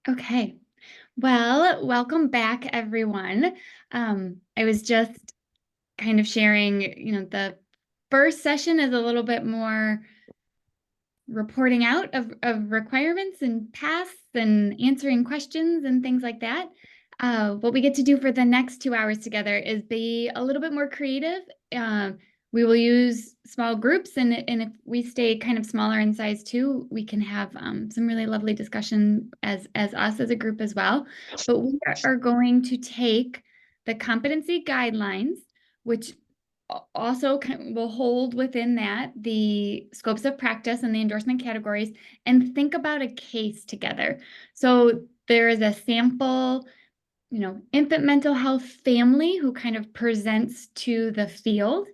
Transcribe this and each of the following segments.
Okay. Well, welcome back, everyone. I was just kind of sharing, the first session is a little bit more reporting out of requirements and tasks and answering questions and things like that. What we get to do for the next 2 hours together is be a little bit more creative. Uh, we will use small groups, and if we stay kind of smaller in size too, we can have some really lovely discussion as us as a group as well. But we are going to take the competency guidelines, which also will hold within that the scopes of practice and the endorsement categories, and think about a case together. So there is a sample, infant mental health family who kind of presents to the field,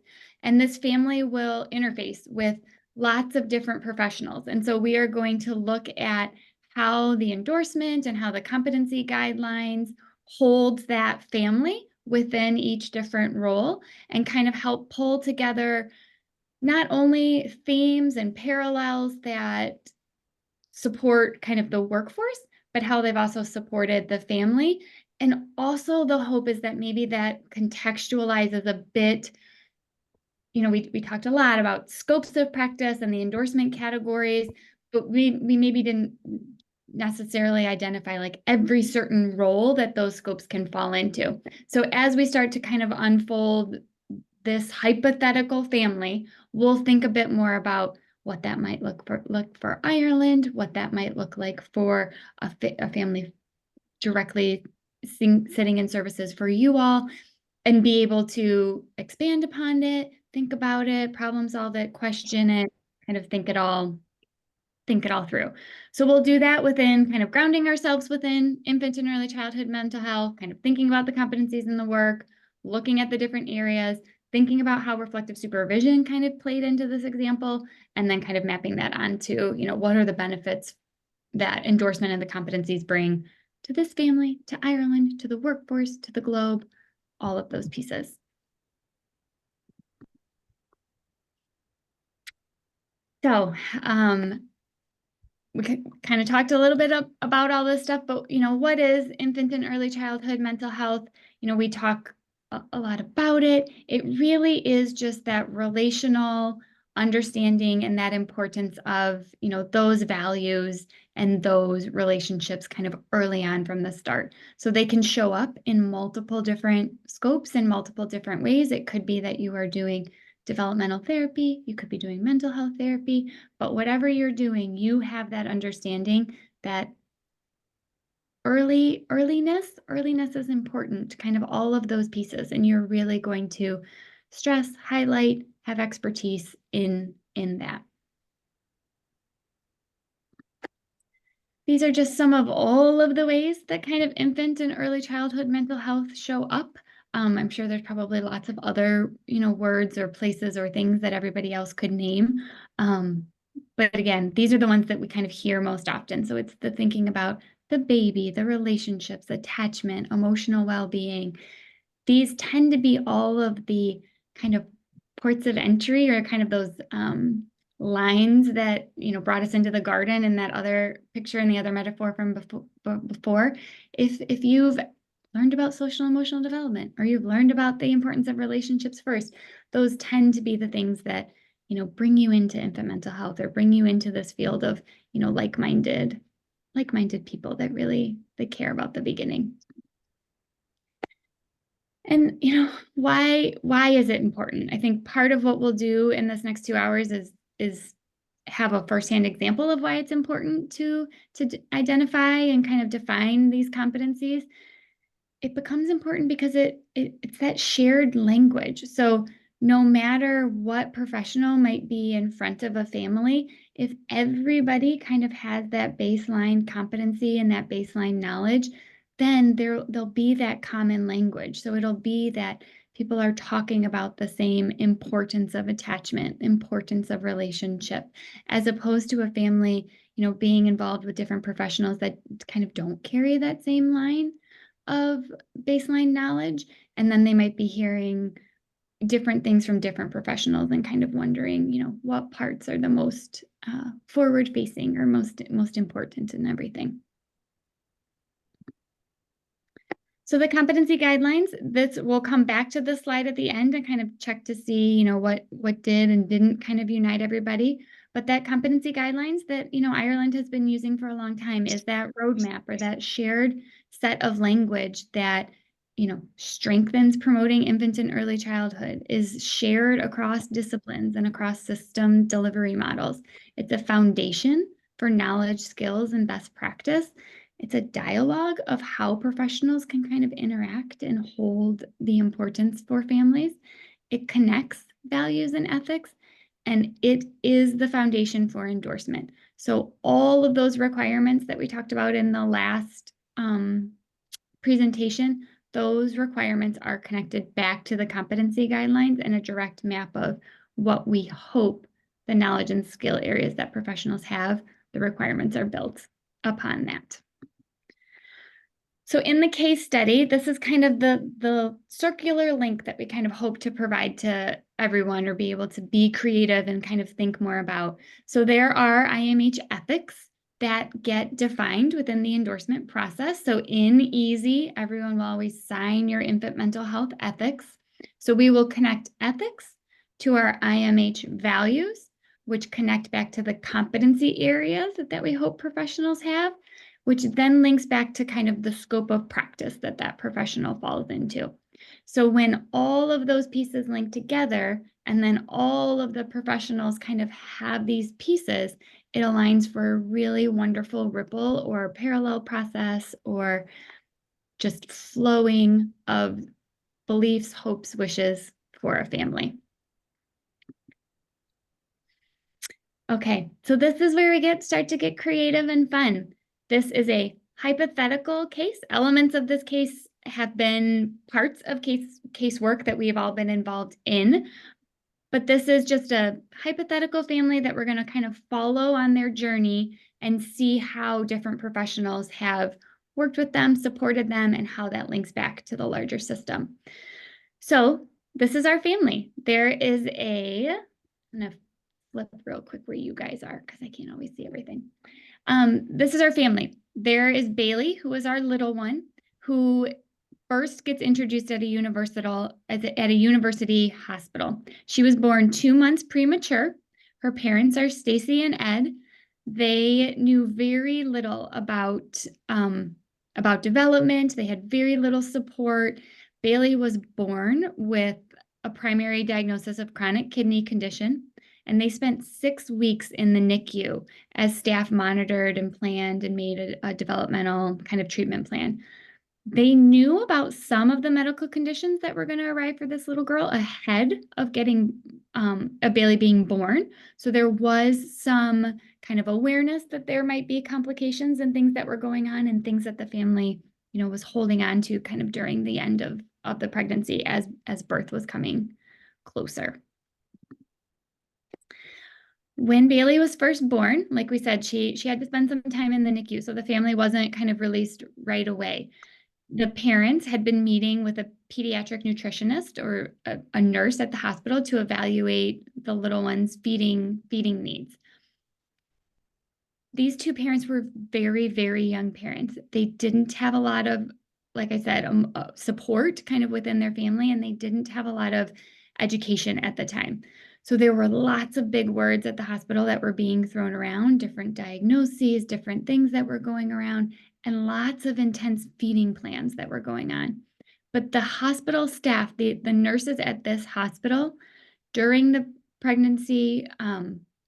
and this family will interface with lots of different professionals. And so we are going to look at how the endorsement and how the competency guidelines holds that family within each different role, and kind of help pull together not only themes and parallels that support kind of the workforce, but how they've also supported the family. And also the hope is that maybe that contextualizes a bit. We talked a lot about scopes of practice and the endorsement categories, but we maybe didn't necessarily identify like every certain role that those scopes can fall into. So as we start to kind of unfold this hypothetical family, we'll think a bit more about what that might look for Ireland, what that might look like for a family directly sitting in services for you all, and be able to expand upon it, think about it, problem solve it, question it, kind of think it all through. So we'll do that within kind of grounding ourselves within infant and early childhood mental health, kind of thinking about the competencies in the work, looking at the different areas, thinking about how reflective supervision kind of played into this example, and then kind of mapping that onto, what are the benefits that endorsement and the competencies bring to this family, to Ireland, to the workforce, to the globe, all of those pieces. So, we kind of talked a little bit about all this stuff, but what is infant and early childhood mental health? We talk a lot about it. It really is just that relational understanding and that importance of, those values and those relationships kind of early on from the start. So they can show up in multiple different scopes in multiple different ways. It could be that you are doing developmental therapy, you could be doing mental health therapy, but whatever you're doing, you have that understanding that earliness is important, kind of all of those pieces, and you're really going to stress, highlight, have expertise in that. These are just some of all of the ways that kind of infant and early childhood mental health show up. I'm sure there's probably lots of other, words or places or things that everybody else could name. But again, these are the ones that we kind of hear most often. So it's the thinking about the baby, the relationships, attachment, emotional well-being. These tend to be all of the kind of ports of entry, or kind of those lines that brought us into the garden in that other picture and the other metaphor from before. If you've learned about social emotional development, or you've learned about the importance of relationships first, those tend to be the things that bring you into infant mental health, or bring you into this field of like-minded people that really care about the beginning. And why is it important? I think part of what we'll do in this next 2 hours is have a firsthand example of why it's important to identify and kind of define these competencies. It becomes important because it's that shared language. So no matter what professional might be in front of a family, if everybody kind of has that baseline competency and that baseline knowledge, then there'll be that common language. So it'll be that people are talking about the same importance of attachment, importance of relationship, as opposed to a family, being involved with different professionals that kind of don't carry that same line of baseline knowledge. And then they might be hearing different things from different professionals and kind of wondering, what parts are the most forward facing or most important in everything. So the competency guidelines, this we'll come back to this slide at the end and kind of check to see, what did and didn't kind of unite everybody. But that competency guidelines that, Ireland has been using for a long time is that roadmap or that shared set of language that, strengthens promoting infant and early childhood, is shared across disciplines and across system delivery models. It's a foundation for knowledge, skills, and best practice. It's a dialogue of how professionals can kind of interact and hold the importance for families. It connects values and ethics, and it is the foundation for endorsement. So all of those requirements that we talked about in the last presentation, those requirements are connected back to the competency guidelines and a direct map of what we hope the knowledge and skill areas that professionals have. The requirements are built upon that. So in the case study, this is kind of the circular link that we kind of hope to provide to everyone or be able to be creative and kind of think more about. So there are IAIMH ethics that get defined within the endorsement process. So in EASY, everyone will always sign your infant mental health ethics. So we will connect ethics to our IAIMH values, which connect back to the competency areas that we hope professionals have, which then links back to kind of the scope of practice that professional falls into. So when all of those pieces link together, and then all of the professionals kind of have these pieces, it aligns for a really wonderful ripple or parallel process or just flowing of beliefs, hopes, wishes for a family. Okay, so this is where we start to get creative and fun. This is a hypothetical case. Elements of this case have been parts of case work that we've all been involved in, but this is just a hypothetical family that we're going to kind of follow on their journey and see how different professionals have worked with them, supported them, and how that links back to the larger system. So this is our family. There is I'm going to flip real quick where you guys are because I can't always see everything. This is our family. There is Bailey, who is our little one, who first gets introduced at a university hospital. She was born 2 months premature. Her parents are Stacy and Ed. They knew very little about development. They had very little support. Bailey was born with a primary diagnosis of chronic kidney condition, and they spent 6 weeks in the NICU as staff monitored and planned and made a developmental kind of treatment plan. They knew about some of the medical conditions that were going to arrive for this little girl ahead of getting a Bailey being born. So there was some kind of awareness that there might be complications and things that were going on and things that the family, was holding on to kind of during the end of the pregnancy as birth was coming closer. When Bailey was first born, like we said, she had to spend some time in the NICU, so the family wasn't kind of released right away. The parents had been meeting with a pediatric nutritionist or a nurse at the hospital to evaluate the little one's feeding needs. These two parents were very, very young parents. They didn't have a lot of, like I said, support kind of within their family, and they didn't have a lot of education at the time. So there were lots of big words at the hospital that were being thrown around, different diagnoses, different things that were going around, and lots of intense feeding plans that were going on. But the hospital staff, the nurses at this hospital during the pregnancy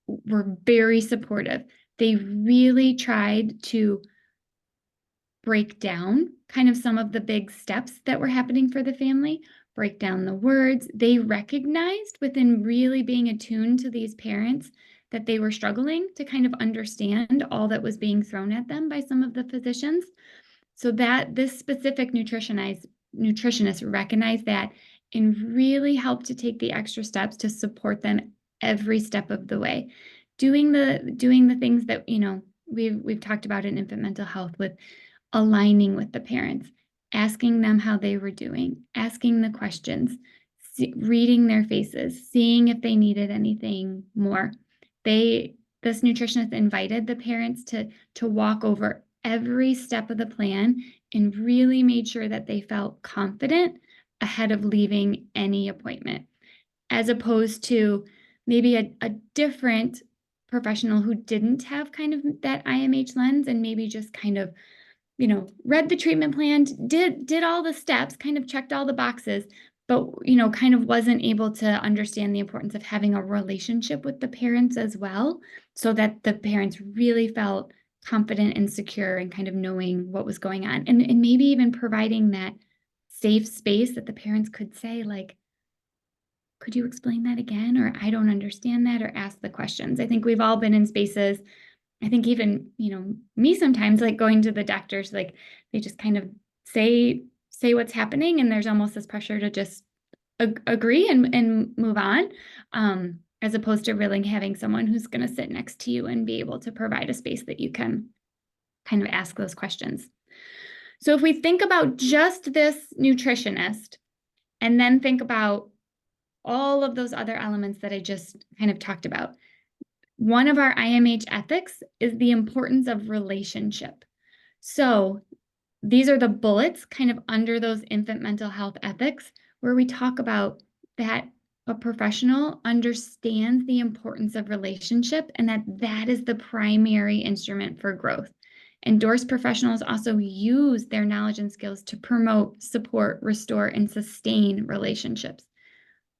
were very supportive. They really tried to break down kind of some of the big steps that were happening for the family, break down the words. They recognized within really being attuned to these parents that they were struggling to kind of understand all that was being thrown at them by some of the physicians. So that this specific nutritionist recognized that and really helped to take the extra steps to support them every step of the way. Doing the things that, we've talked about in infant mental health with aligning with the parents, asking them how they were doing, asking the questions, reading their faces, seeing if they needed anything more. This nutritionist invited the parents to walk over every step of the plan and really made sure that they felt confident ahead of leaving any appointment, as opposed to maybe a different professional who didn't have kind of that IMH lens and maybe just kind of, read the treatment plan, did all the steps, kind of checked all the boxes, but, kind of wasn't able to understand the importance of having a relationship with the parents as well, so that the parents really felt confident and secure and kind of knowing what was going on. And maybe even providing that safe space that the parents could say, like, could you explain that again? Or I don't understand that, or ask the questions. I think we've all been in spaces. I think even, me sometimes, like going to the doctors, like they just kind of say what's happening, and there's almost this pressure to just agree and move on, as opposed to really having someone who's going to sit next to you and be able to provide a space that you can kind of ask those questions. So if we think about just this nutritionist, and then think about all of those other elements that I just kind of talked about, one of our IMH ethics is the importance of relationship. So these are the bullets kind of under those infant mental health ethics, where we talk about that a professional understands the importance of relationship and that is the primary instrument for growth. Endorsed professionals also use their knowledge and skills to promote, support, restore, and sustain relationships.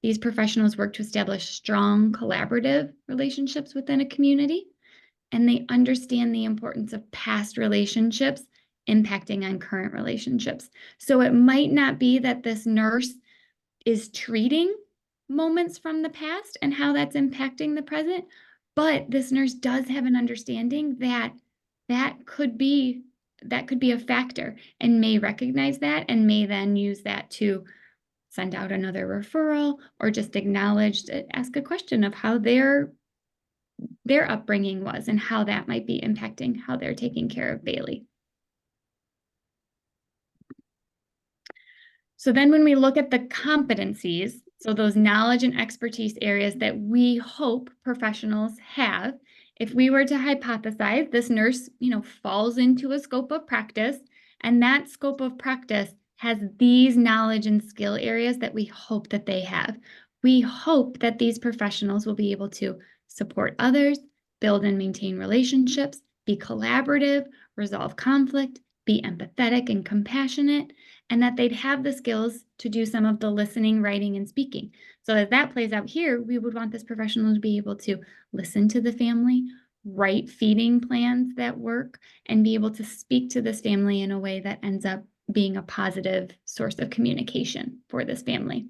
These professionals work to establish strong collaborative relationships within a community, and they understand the importance of past relationships impacting on current relationships. So it might not be that this nurse is treating moments from the past and how that's impacting the present, but this nurse does have an understanding that that could be a factor, and may recognize that and may then use that to send out another referral, or just acknowledge, ask a question of how their upbringing was and how that might be impacting how they're taking care of Bailey. So then when we look at the competencies, so those knowledge and expertise areas that we hope professionals have, if we were to hypothesize, this nurse, falls into a scope of practice, and that scope of practice has these knowledge and skill areas that we hope that they have. We hope that these professionals will be able to support others, build and maintain relationships, be collaborative, resolve conflict, be empathetic and compassionate, and that they'd have the skills to do some of the listening, writing, and speaking. So as that plays out here, we would want this professional to be able to listen to the family, write feeding plans that work, and be able to speak to this family in a way that ends up being a positive source of communication for this family.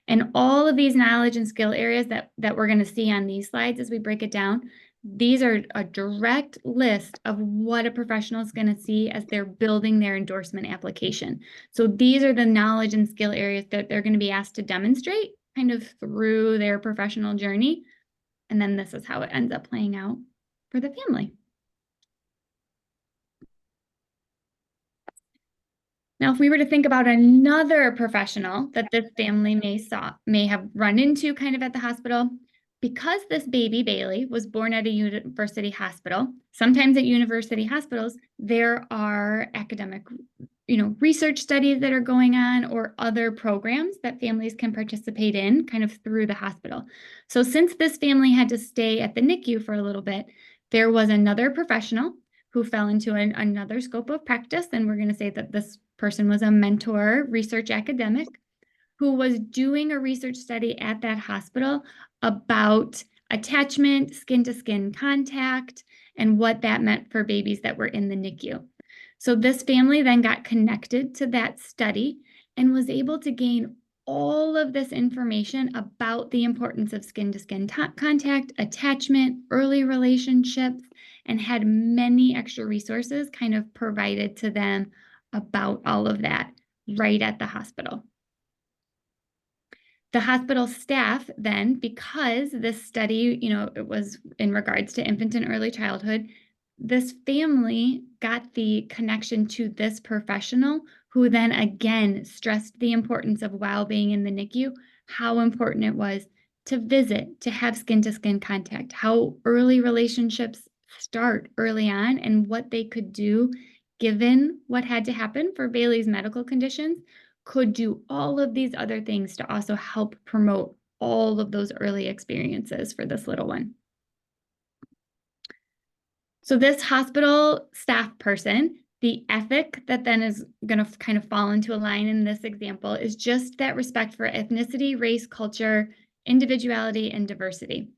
And all of these knowledge and skill areas that we're going to see on these slides as we break it down, these are a direct list of what a professional is going to see as they're building their endorsement application. So these are the knowledge and skill areas that they're going to be asked to demonstrate kind of through their professional journey. And then this is how it ends up playing out for the family. Now, if we were to think about another professional that this family may have run into kind of at the hospital, because this baby Bailey was born at a university hospital, sometimes at university hospitals, there are academic, research studies that are going on, or other programs that families can participate in kind of through the hospital. So since this family had to stay at the NICU for a little bit, there was another professional who fell into another scope of practice, and we're going to say that this person was a mentor research academic who was doing a research study at that hospital about attachment, skin-to-skin contact, and what that meant for babies that were in the NICU. So this family then got connected to that study and was able to gain all of this information about the importance of skin-to-skin contact, attachment, early relationships, and had many extra resources kind of provided to them about all of that right at the hospital. The hospital staff then, because this study, it was in regards to infant and early childhood, this family got the connection to this professional who then again stressed the importance of, while being in the NICU, how important it was to visit, to have skin-to-skin contact, how early relationships start early on and what they could do given what had to happen for Bailey's medical conditions, could do all of these other things to also help promote all of those early experiences for this little one. So this hospital staff person, the ethic that then is going to kind of fall into a line in this example is just that respect for ethnicity, race, culture, individuality, and diversity.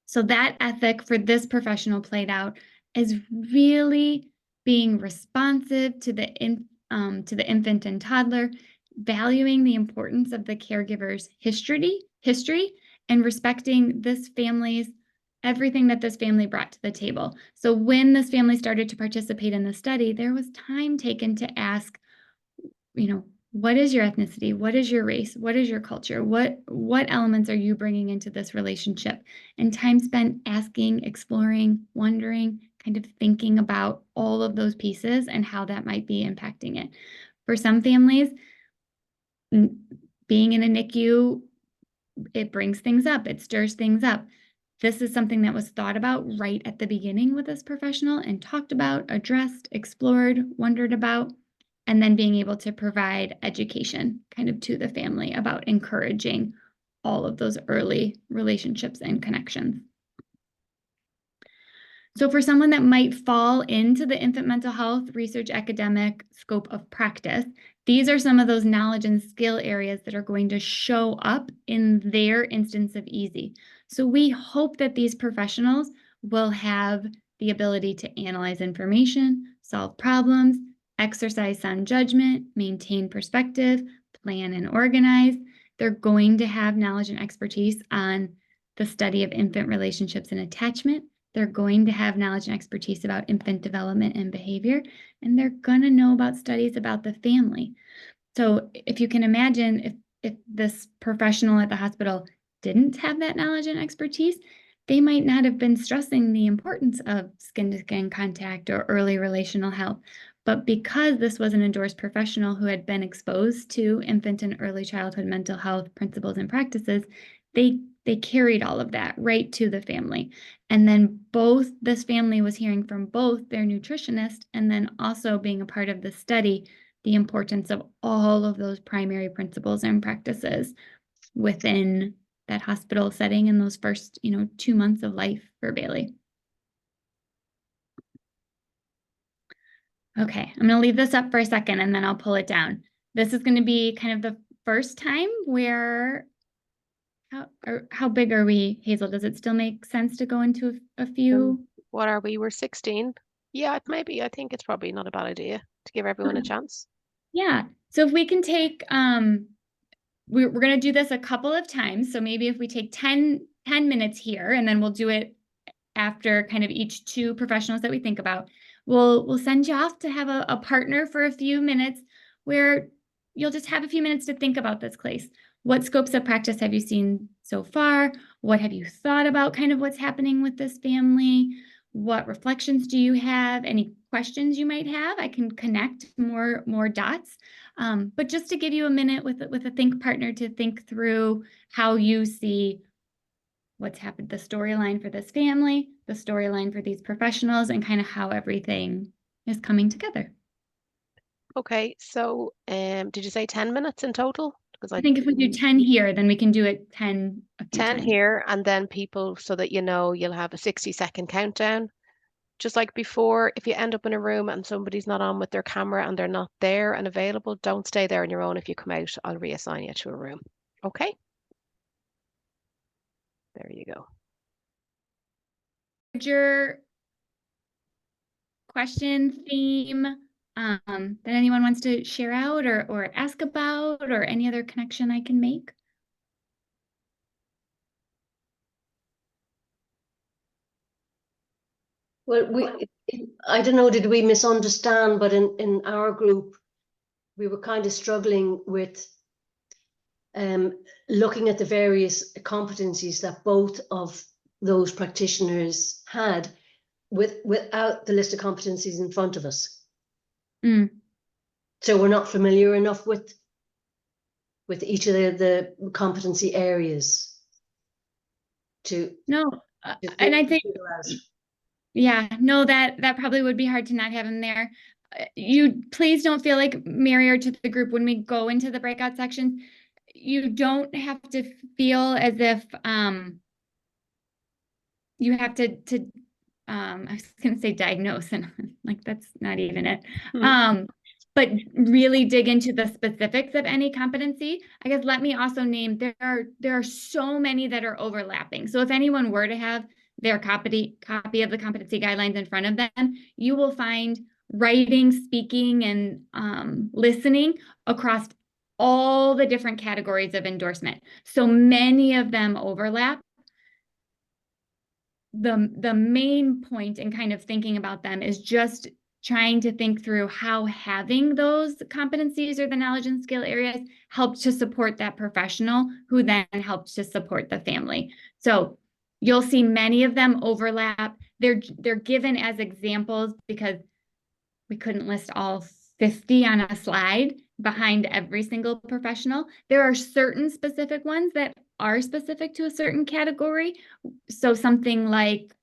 So that ethic for this professional played out as really being responsive to the infant and toddler, valuing the importance of the caregiver's history, and respecting this family's everything that this family brought to the table. So when this family started to participate in the study, there was time taken to ask, what is your ethnicity? What is your race? What is your culture? What elements are you bringing into this relationship? And time spent asking, exploring, wondering, kind of thinking about all of those pieces and how that might be impacting it. For some families, being in a NICU, it brings things up, it stirs things up. This is something that was thought about right at the beginning with this professional and talked about, addressed, explored, wondered about, and then being able to provide education kind of to the family about encouraging all of those early relationships and connections. So for someone that might fall into the infant mental health research academic scope of practice, these are some of those knowledge and skill areas that are going to show up in their instance of EASY. So we hope that these professionals will have the ability to analyze information, solve problems, exercise sound judgment, maintain perspective, plan and organize. They're going to have knowledge and expertise on the study of infant relationships and attachment. They're going to have knowledge and expertise about infant development and behavior, and they're going to know about studies about the family. So if you can imagine, if this professional at the hospital didn't have that knowledge and expertise, they might not have been stressing the importance of skin-to-skin contact or early relational health. But because this was an endorsed professional who had been exposed to infant and early childhood mental health principles and practices, they carried all of that right to the family. And then this family was hearing from both their nutritionist and then also being a part of the study, the importance of all of those primary principles and practices within that hospital setting in those first, 2 months of life for Bailey. Okay, I'm going to leave this up for a second and then I'll pull it down. This is going to be kind of the first time where, how big are we, Hazel? Does it still make sense to go into a few? What are we? We're 16. Yeah, maybe. I think it's probably not a bad idea to give everyone a chance. Yeah. So if we can take, we're going to do this a couple of times. So maybe if we take 10 minutes here and then we'll do it after kind of each two professionals that we think about. We'll send you off to have a partner for a few minutes where you'll just have a few minutes to think about this case. What scopes of practice have you seen so far? What have you thought about kind of what's happening with this family? What reflections do you have? Any questions you might have? I can connect more dots. But just to give you a minute with a think partner to think through how you see what's happened, the storyline for this family, the storyline for these professionals, and kind of how everything is coming together. Okay, so did you say 10 minutes in total? Because I think if we do 10 here, then we can do it 10 a few 10 times. here, and then people, so that you'll have a 60-second countdown. Just like before, if you end up in a room and somebody's not on with their camera and they're not there and available, don't stay there on your own. If you come out, I'll reassign you to a room. Okay? There you go. Your question, theme, that anyone wants to share out or ask about, or any other connection I can make? Well, I don't know, did we misunderstand, but in our group, we were kind of struggling with looking at the various competencies that both of those practitioners had without the list of competencies in front of us. Mm. So we're not familiar enough with each of the competency areas to No, and I think Yeah, no, that probably would be hard to not have him there. You please don't feel like Mary or to the group when we go into the breakout sections. You don't have to feel as if you have to I was gonna say diagnose, and like that's not even it. But really dig into the specifics of any competency. I guess let me also name there are so many that are overlapping. So if anyone were to have their copy of the competency guidelines in front of them, you will find writing, speaking, and listening across all the different categories of endorsement. So many of them overlap. The main point in kind of thinking about them is just trying to think through how having those competencies or the knowledge and skill areas help to support that professional who then helps to support the family. So you'll see many of them overlap. They're given as examples because we couldn't list all 50 on a slide behind every single professional. There are certain specific ones that are specific to a certain category. So something like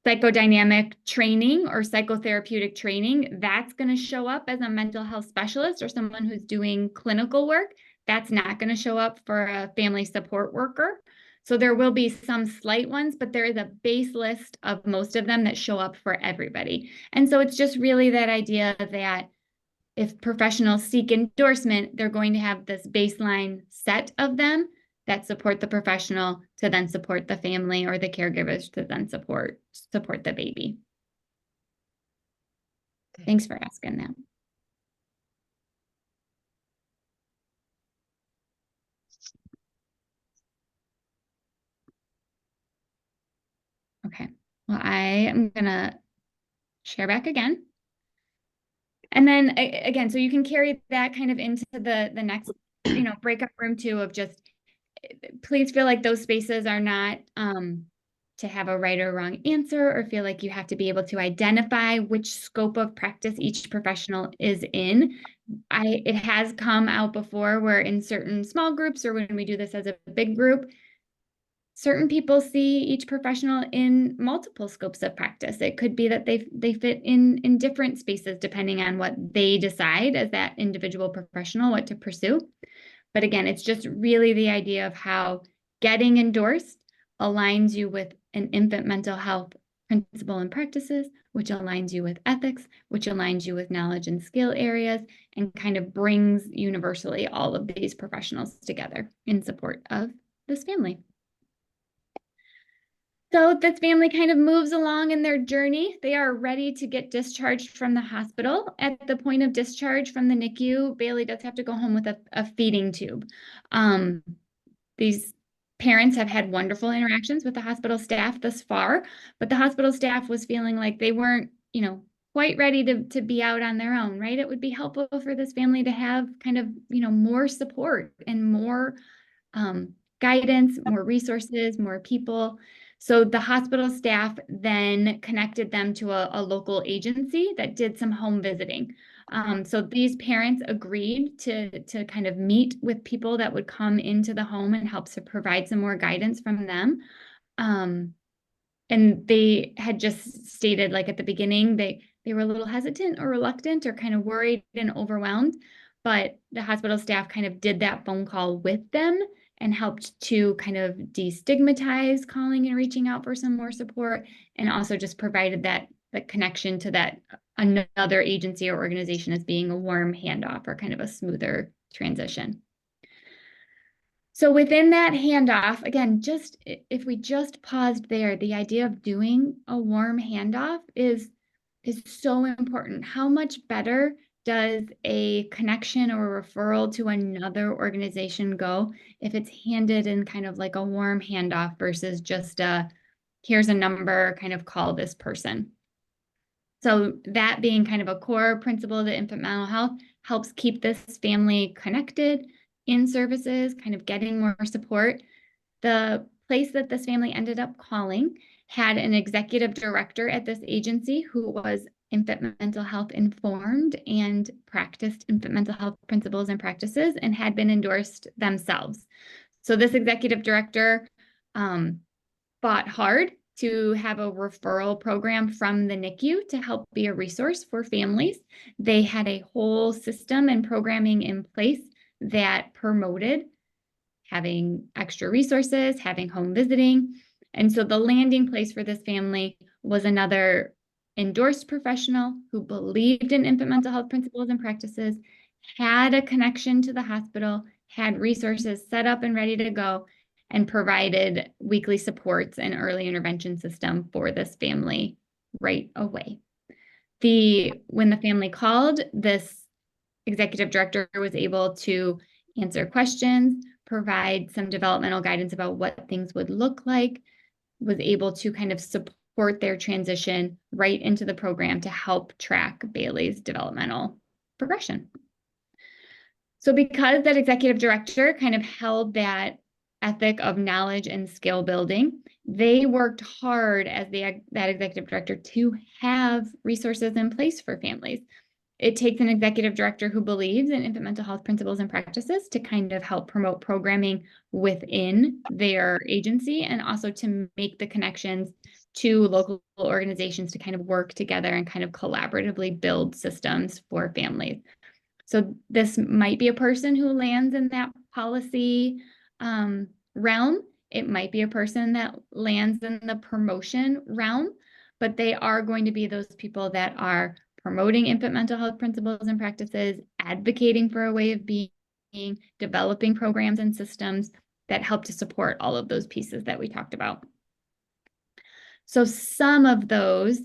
psychodynamic training or psychotherapeutic training, that's going to show up as a mental health specialist or someone who's doing clinical work. That's not going to show up for a family support worker. So there will be some slight ones, but there is a base list of most of them that show up for everybody. And so it's just really that idea that if professionals seek endorsement, they're going to have this baseline set of them that support the professional to then support the family, or the caregivers to then support the baby. Okay. Thanks for asking that. Okay, well, I am gonna share back again. And then again, so you can carry that kind of into the next, breakout room too, of just, please feel like those spaces are not to have a right or wrong answer, or feel like you have to be able to identify which scope of practice each professional is in. It has come out before where in certain small groups, or when we do this as a big group, certain people see each professional in multiple scopes of practice. It could be that they fit in different spaces depending on what they decide as that individual professional what to pursue. But again, it's just really the idea of how getting endorsed aligns you with an infant mental health principle and practices, which aligns you with ethics, which aligns you with knowledge and skill areas, and kind of brings universally all of these professionals together in support of this family. So this family kind of moves along in their journey. They are ready to get discharged from the hospital. At the point of discharge from the NICU, Bailey does have to go home with a feeding tube. These parents have had wonderful interactions with the hospital staff thus far, but the hospital staff was feeling like they weren't, quite ready to be out on their own, right? It would be helpful for this family to have kind of, more support and more guidance, more resources, more people. So the hospital staff then connected them to a local agency that did some home visiting. So these parents agreed to kind of meet with people that would come into the home and help to provide some more guidance from them. And they had just stated, like at the beginning, they were a little hesitant or reluctant or kind of worried and overwhelmed. But the hospital staff kind of did that phone call with them and helped to kind of destigmatize calling and reaching out for some more support, and also just provided that connection to that another agency or organization as being a warm handoff or kind of a smoother transition. So within that handoff, again, just if we just paused there, the idea of doing a warm handoff is so important. How much better does a connection or a referral to another organization go if it's handed in kind of like a warm handoff versus just here's a number, kind of call this person. So that being kind of a core principle of infant mental health helps keep this family connected in services, kind of getting more support. The place that this family ended up calling had an executive director at this agency who was infant mental health informed and practiced infant mental health principles and practices and had been endorsed themselves. So this executive director fought hard to have a referral program from the NICU to help be a resource for families. They had a whole system and programming in place that promoted having extra resources, having home visiting. And so the landing place for this family was another endorsed professional who believed in infant mental health principles and practices, had a connection to the hospital, had resources set up and ready to go, and provided weekly supports and early intervention system for this family right away. When the family called, this executive director was able to answer questions, provide some developmental guidance about what things would look like, was able to kind of support their transition right into the program to help track Bailey's developmental progression. So because that executive director kind of held that ethic of knowledge and skill building, they worked hard as that executive director to have resources in place for families. It takes an executive director who believes in infant mental health principles and practices to kind of help promote programming within their agency, and also to make the connections to local organizations to kind of work together and kind of collaboratively build systems for families. So this might be a person who lands in that policy realm. It might be a person that lands in the promotion realm, but they are going to be those people that are promoting infant mental health principles and practices, advocating for a way of being, developing programs and systems that help to support all of those pieces that we talked about. So some of those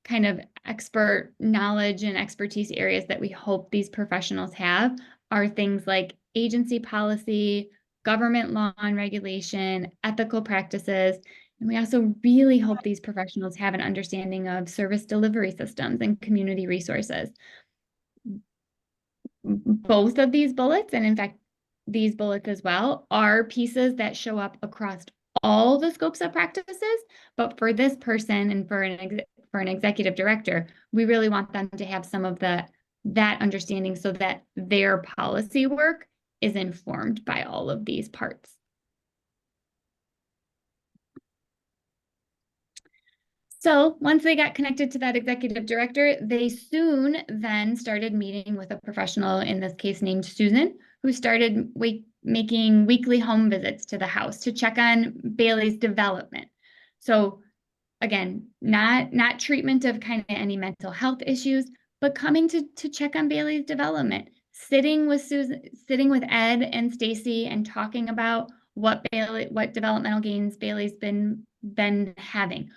kind of expert knowledge and expertise areas that we hope these professionals have are things like agency policy, government law and regulation, ethical practices. And we also really hope these professionals have an understanding of service delivery systems and community resources. Both of these bullets, and in fact, these bullets as well, are pieces that show up across all the scopes of practices. But for this person and for an executive director, we really want them to have some of that understanding so that their policy work is informed by all of these parts. So once they got connected to that executive director, they soon then started meeting with a professional, in this case named Susan, who started making weekly home visits to the house to check on Bailey's development. So again, not treatment of kind of any mental health issues, but coming to check on Bailey's development, sitting with Ed and Stacy and talking about what developmental gains Bailey's been having.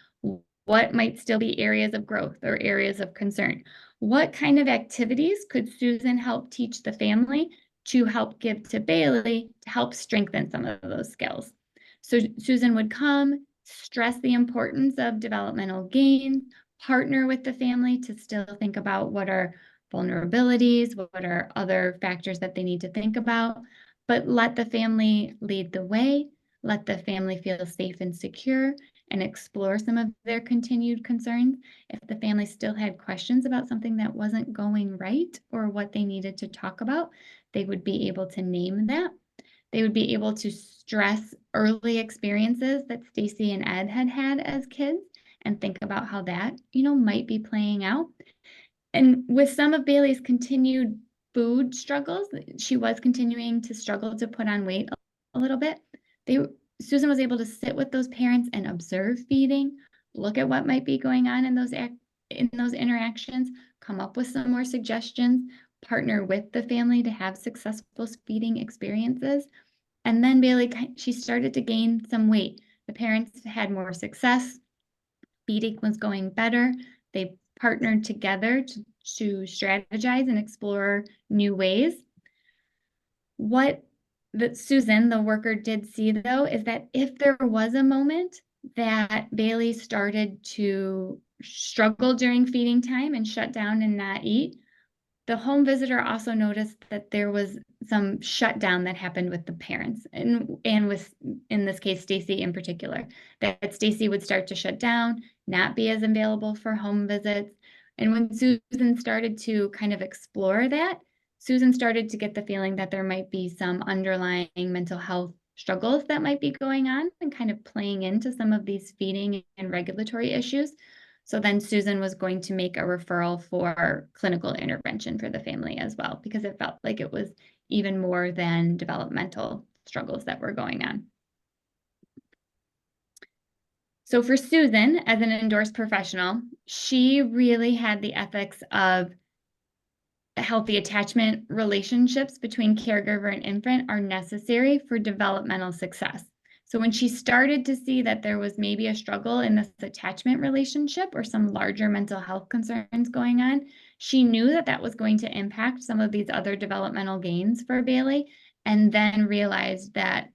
What might still be areas of growth or areas of concern? What kind of activities could Susan help teach the family to help give to Bailey to help strengthen some of those skills? So Susan would come, stress the importance of developmental gains, partner with the family to still think about what are vulnerabilities, what are other factors that they need to think about, but let the family lead the way, let the family feel safe and secure, and explore some of their continued concerns. If the family still had questions about something that wasn't going right or what they needed to talk about, they would be able to name that. They would be able to stress early experiences that Stacy and Ed had had as kids and think about how that, might be playing out. And with some of Bailey's continued food struggles, she was continuing to struggle to put on weight a little bit. Susan was able to sit with those parents and observe feeding, look at what might be going on in those interactions, come up with some more suggestions, partner with the family to have successful feeding experiences. And then Bailey, she started to gain some weight. The parents had more success. Feeding was going better. They partnered together to strategize and explore new ways. What Susan, the worker, did see, though, is that if there was a moment that Bailey started to struggle during feeding time and shut down and not eat, the home visitor also noticed that there was some shutdown that happened with the parents, and with, in this case, Stacy in particular, that Stacy would start to shut down, not be as available for home visits. And when Susan started to kind of explore that, Susan started to get the feeling that there might be some underlying mental health struggles that might be going on and kind of playing into some of these feeding and regulatory issues. So then Susan was going to make a referral for clinical intervention for the family as well, because it felt like it was even more than developmental struggles that were going on. So for Susan, as an endorsed professional, she really had the ethics of healthy attachment relationships between caregiver and infant are necessary for developmental success. So when she started to see that there was maybe a struggle in this attachment relationship or some larger mental health concerns going on, she knew that that was going to impact some of these other developmental gains for Bailey, and then realized that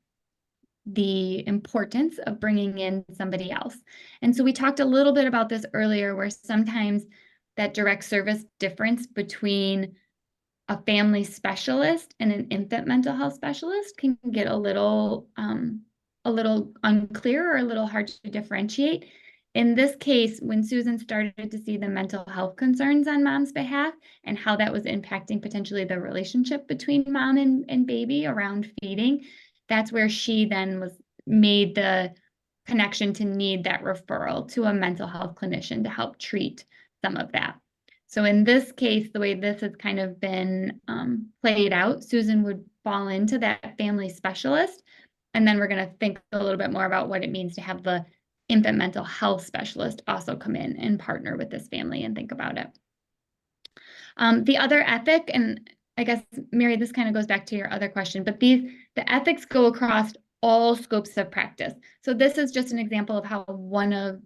the importance of bringing in somebody else. And so we talked a little bit about this earlier, where sometimes that direct service difference between a family specialist and an infant mental health specialist can get a little unclear or a little hard to differentiate. In this case, when Susan started to see the mental health concerns on mom's behalf and how that was impacting potentially the relationship between mom and baby around feeding, that's where she then made the connection to need that referral to a mental health clinician to help treat some of that. So in this case, the way this has kind of been played out, Susan would fall into that family specialist. And then we're going to think a little bit more about what it means to have the infant mental health specialist also come in and partner with this family and think about it. The other ethic, and I guess, Mary, this kind of goes back to your other question, but the ethics go across all scopes of practice. So this is just an example of how one of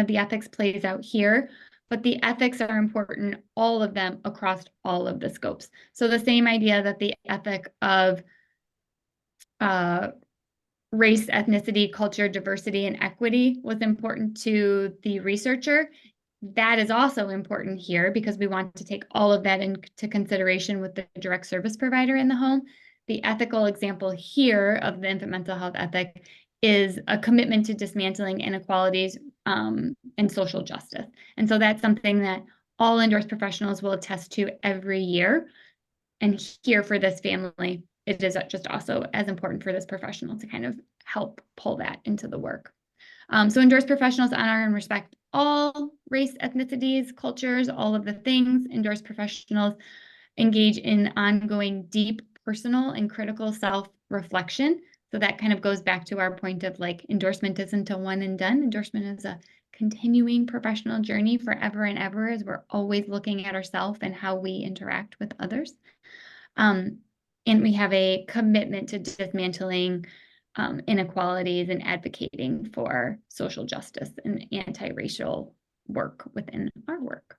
the ethics plays out here, but the ethics are important, all of them, across all of the scopes. So the same idea that the ethic of race, ethnicity, culture, diversity, and equity was important to the researcher, that is also important here because we want to take all of that into consideration with the direct service provider in the home. The ethical example here of the infant mental health ethic is a commitment to dismantling inequalities and social justice. And so that's something that all endorsed professionals will attest to every year. And here for this family, it is just also as important for this professional to kind of help pull that into the work. So endorsed professionals honor and respect all race, ethnicities, cultures, all of the things. Endorsed professionals engage in ongoing, deep, personal, and critical self-reflection. So that kind of goes back to our point of like endorsement isn't a one and done. Endorsement is a continuing professional journey forever and ever, as we're always looking at ourselves and how we interact with others. And we have a commitment to dismantling inequalities and advocating for social justice and anti-racial work within our work.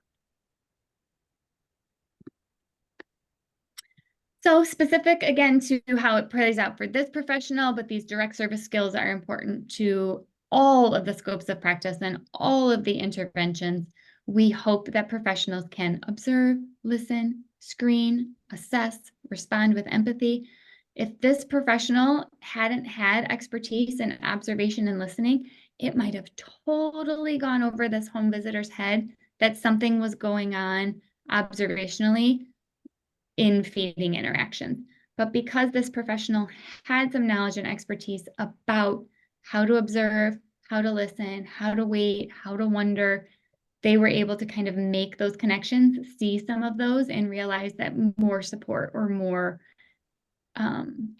So specific, again, to how it plays out for this professional, but these direct service skills are important to all of the scopes of practice and all of the interventions. We hope that professionals can observe, listen, screen, assess, respond with empathy. If this professional hadn't had expertise in observation and listening, it might have totally gone over this home visitor's head that something was going on observationally in feeding interactions. But because this professional had some knowledge and expertise about how to observe, how to listen, how to wait, how to wonder, they were able to kind of make those connections, see some of those, and realize that more support or more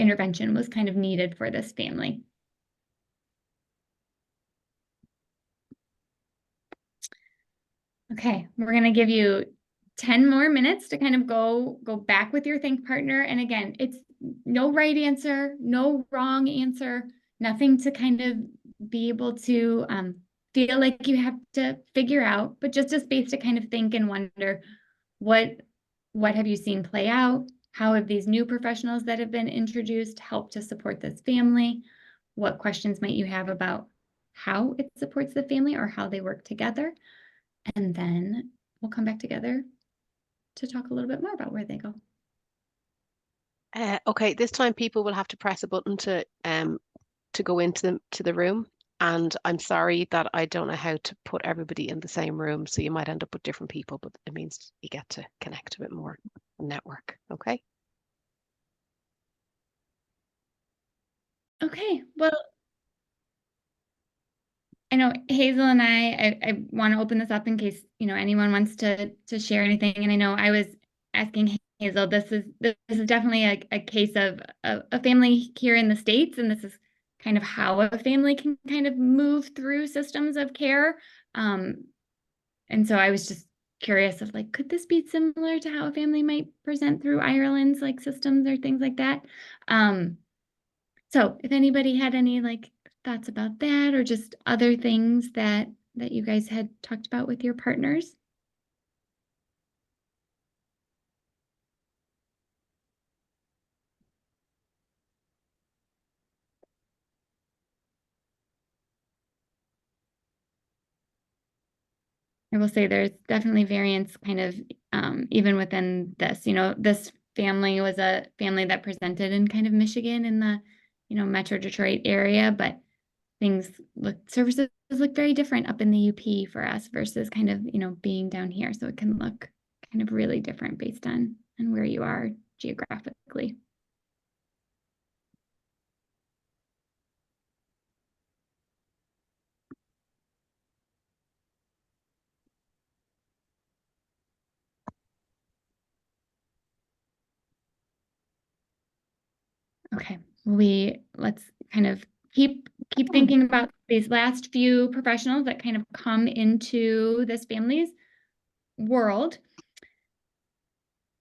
intervention was kind of needed for this family. Okay, we're going to give you 10 more minutes to kind of go back with your think partner. And again, it's no right answer, no wrong answer, nothing to kind of be able to feel like you have to figure out, but just a space to kind of think and wonder, what have you seen play out? How have these new professionals that have been introduced helped to support this family? What questions might you have about how it supports the family or how they work together? And then we'll come back together to talk a little bit more about where they go. Okay, this time people will have to press a button to go into the room. And I'm sorry that I don't know how to put everybody in the same room, so you might end up with different people, but it means you get to connect a bit more and network, okay? Okay. Hazel and I want to open this up in case, anyone wants to share anything. And I know I was asking Hazel, this is definitely a case of a family here in the States, and this is kind of how a family can kind of move through systems of care. And so I was just curious of like, could this be similar to how a family might present through Ireland's like systems or things like that? So if anybody had any like thoughts about that or just other things that you guys had talked about with your partners. I will say there's definitely variance kind of even within this. This family was a family that presented in kind of Michigan in the, Metro Detroit area, but services look very different up in the UP for us versus kind of, being down here. So it can look kind of really different based on where you are geographically. Okay, let's kind of keep thinking about these last few professionals that kind of come into this family's world.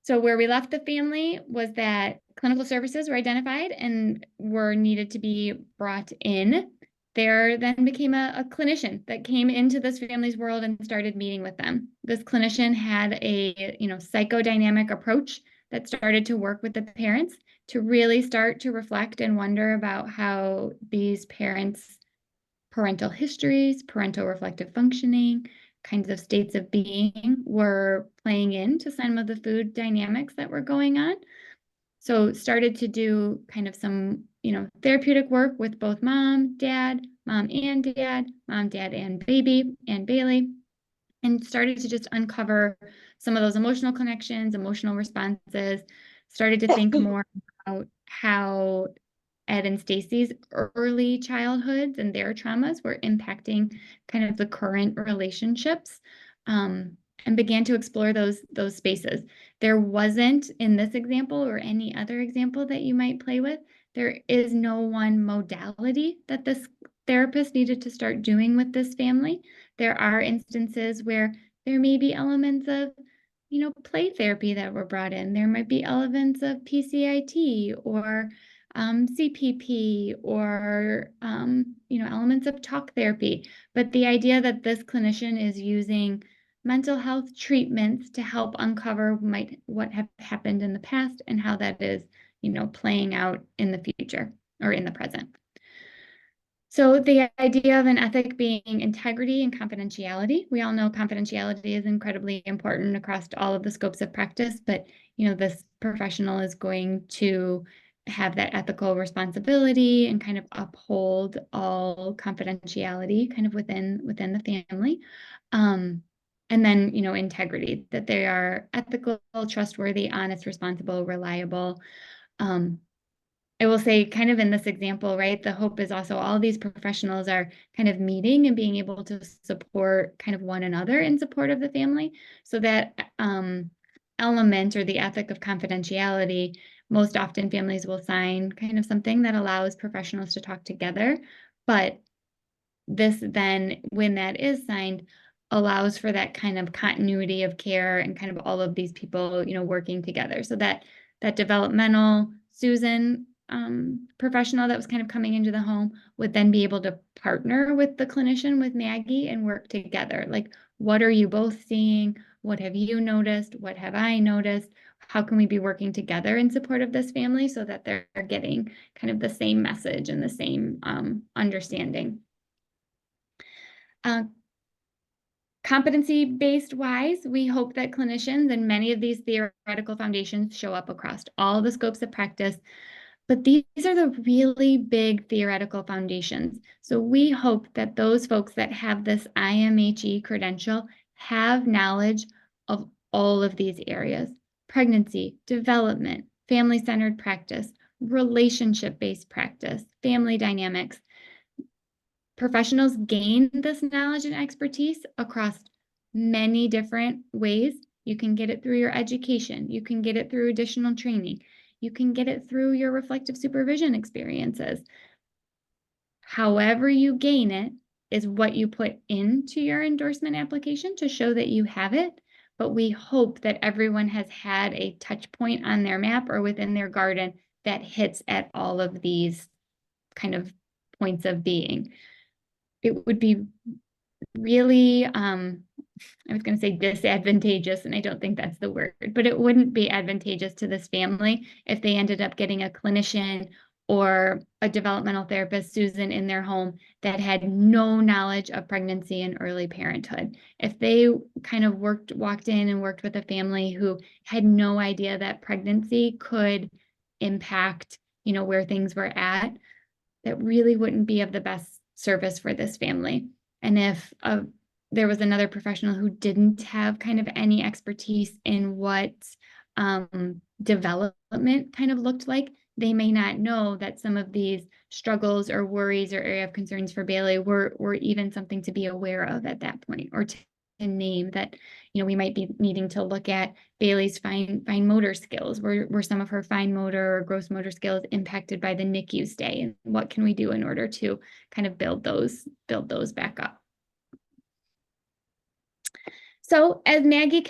So where we left the family was that clinical services were identified and were needed to be brought in. There then became a clinician that came into this family's world and started meeting with them. This clinician had a psychodynamic approach that started to work with the parents to really start to reflect and wonder about how these parents' parental histories, parental reflective functioning, kinds of states of being were playing into some of the food dynamics that were going on. So started to do kind of some, therapeutic work with both mom, dad, mom and dad, mom, dad and baby and Bailey, and started to just uncover some of those emotional connections, emotional responses, started to think more about how Ed and Stacy's early childhoods and their traumas were impacting kind of the current relationships, and began to explore those spaces. There wasn't, in this example or any other example that you might play with, there is no one modality that this therapist needed to start doing with this family. There are instances where there may be elements of play therapy that were brought in. There might be elements of PCIT or CPP or elements of talk therapy. But the idea that this clinician is using mental health treatments to help uncover what have happened in the past and how that is playing out in the future or in the present. So the idea of an ethic being integrity and confidentiality. We all know confidentiality is incredibly important across all of the scopes of practice, but this professional is going to have that ethical responsibility and kind of uphold all confidentiality kind of within the family. And then, integrity, that they are ethical, trustworthy, honest, responsible, reliable. I will say kind of in this example, right, the hope is also all these professionals are kind of meeting and being able to support kind of one another in support of the family. So that element or the ethic of confidentiality, most often families will sign kind of something that allows professionals to talk together. But this then, when that is signed, allows for that kind of continuity of care and kind of all of these people, working together. So that developmental Susan professional that was kind of coming into the home would then be able to partner with the clinician, with Maggie, and work together. Like, what are you both seeing? What have you noticed? What have I noticed? How can we be working together in support of this family so that they're getting kind of the same message and the same understanding? Competency-based wise, we hope that clinicians and many of these theoretical foundations show up across all the scopes of practice, but these are the really big theoretical foundations. So we hope that those folks that have this IAIMH credential have knowledge of all of these areas: pregnancy, development, family-centered practice, relationship-based practice, family dynamics. professionals gain this knowledge and expertise across many different ways. You can get it through your education. You can get it through additional training. You can get it through your reflective supervision experiences. However you gain it is what you put into your endorsement application to show that you have it. But we hope that everyone has had a touch point on their map or within their garden that hits at all of these kind of points of being. It would be really, I was going to say disadvantageous, and I don't think that's the word, but it wouldn't be advantageous to this family if they ended up getting a clinician or a developmental therapist, Susan, in their home that had no knowledge of pregnancy and early parenthood. If they kind of walked in and worked with a family who had no idea that pregnancy could impact, where things were at, that really wouldn't be of the best service for this family. And if there was another professional who didn't have kind of any expertise in what development kind of looked like, they may not know that some of these struggles or worries or area of concerns for Bailey were even something to be aware of at that point, or to name that, we might be needing to look at Bailey's fine motor skills. Were some of her fine motor or gross motor skills impacted by the NICU stay? And what can we do in order to kind of build those back up? So as Maggie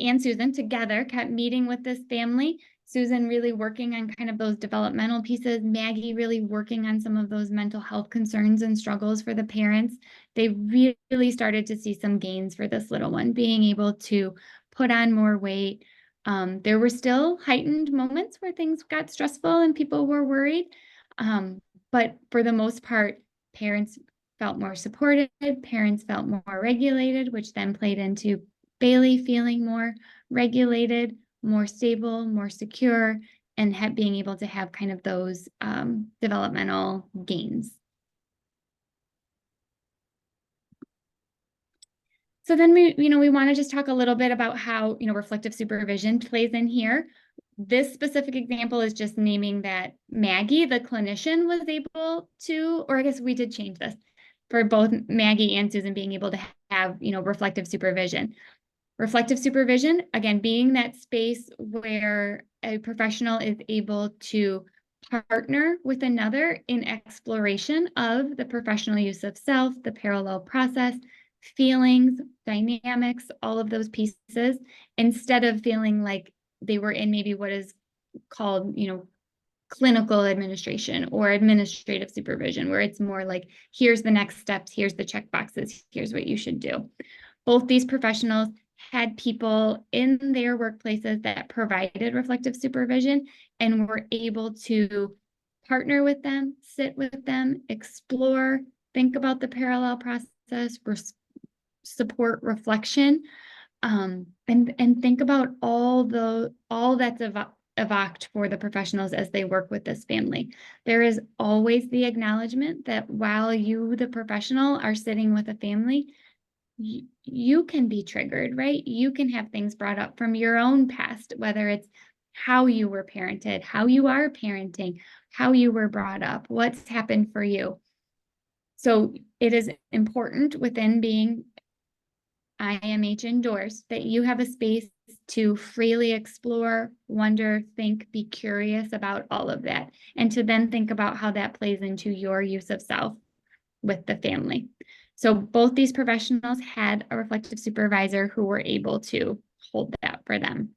and Susan together kept meeting with this family, Susan really working on kind of those developmental pieces, Maggie really working on some of those mental health concerns and struggles for the parents, they really started to see some gains for this little one, being able to put on more weight. There were still heightened moments where things got stressful and people were worried. But for the most part, parents felt more supported, parents felt more regulated, which then played into Bailey feeling more regulated, more stable, more secure, and being able to have kind of those developmental gains. So then we want to just talk a little bit about how, reflective supervision plays in here. This specific example is just naming that Maggie, the clinician, was able to, or I guess we did change this, for both Maggie and Susan being able to have, reflective supervision. Reflective supervision, again, being that space where a professional is able to partner with another in exploration of the professional use of self, the parallel process, feelings, dynamics, all of those pieces, instead of feeling like they were in maybe what is called, clinical administration or administrative supervision, where it's more like, here's the next steps, here's the check boxes, here's what you should do. Both these professionals had people in their workplaces that provided reflective supervision and were able to partner with them, sit with them, explore, think about the parallel process, support reflection, and think about all that's evoked for the professionals as they work with this family. There is always the acknowledgement that while you, the professional, are sitting with a family, you can be triggered, right? You can have things brought up from your own past, whether it's how you were parented, how you are parenting, how you were brought up, what's happened for you. So it is important within being IAIMH endorsed that you have a space to freely explore, wonder, think, be curious about all of that, and to then think about how that plays into your use of self with the family. So both these professionals had a reflective supervisor who were able to hold that for them.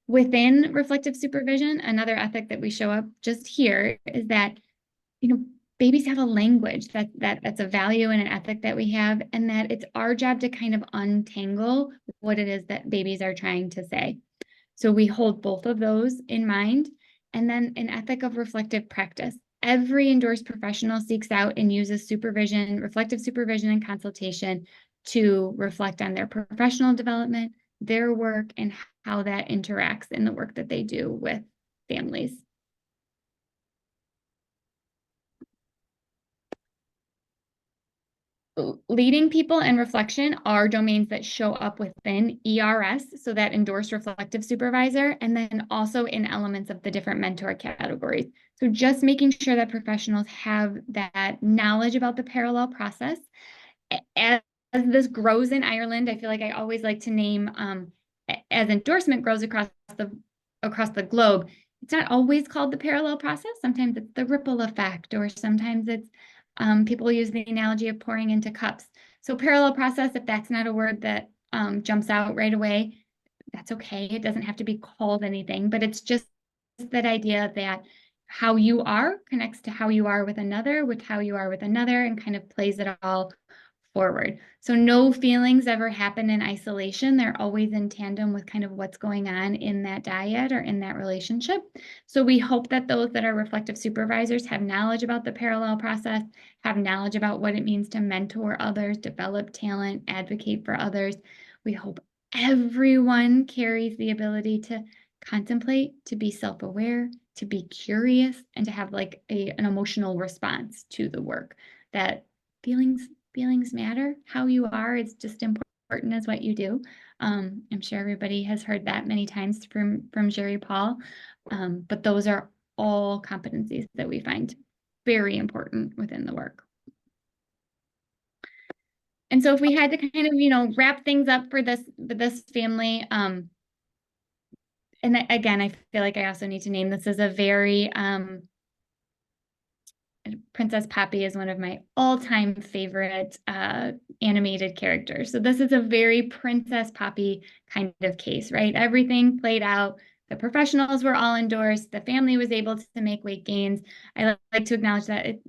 Within reflective supervision, another ethic that we show up just here is that, babies have a language that's a value and an ethic that we have, and that it's our job to kind of untangle what it is that babies are trying to say. So we hold both of those in mind. And then an ethic of reflective practice. Every endorsed professional seeks out and uses supervision, reflective supervision and consultation to reflect on their professional development, their work, and how that interacts in the work that they do with families. leading people and reflection are domains that show up within ERS, so that endorsed reflective supervisor, and then also in elements of the different mentor categories. So just making sure that professionals have that knowledge about the parallel process. As this grows in Ireland, I feel like I always like to name, as endorsement grows across the globe, it's not always called the parallel process. Sometimes it's the ripple effect, or sometimes it's people use the analogy of pouring into cups. So parallel process, if that's not a word that jumps out right away, that's okay. It doesn't have to be called anything, but it's just that idea that how you are connects to how you are with another, with how you are with another, and kind of plays it all forward. So no feelings ever happen in isolation. They're always in tandem with kind of what's going on in that dyad or in that relationship. So we hope that those that are reflective supervisors have knowledge about the parallel process, have knowledge about what it means to mentor others, develop talent, advocate for others. We hope everyone carries the ability to contemplate, to be self-aware, to be curious, and to have like an emotional response to the work. That feelings matter. How you are is just important as what you do. I'm sure everybody has heard that many times from Jerry Paul, but those are all competencies that we find very important within the work. And so if we had to kind of, wrap things up for this family, and again, I feel like I also need to name this as a very Princess Poppy is one of my all-time favorite animated characters. So this is a very Princess Poppy kind of case, right? Everything played out. The professionals were all endorsed. The family was able to make weight gains. I like to acknowledge that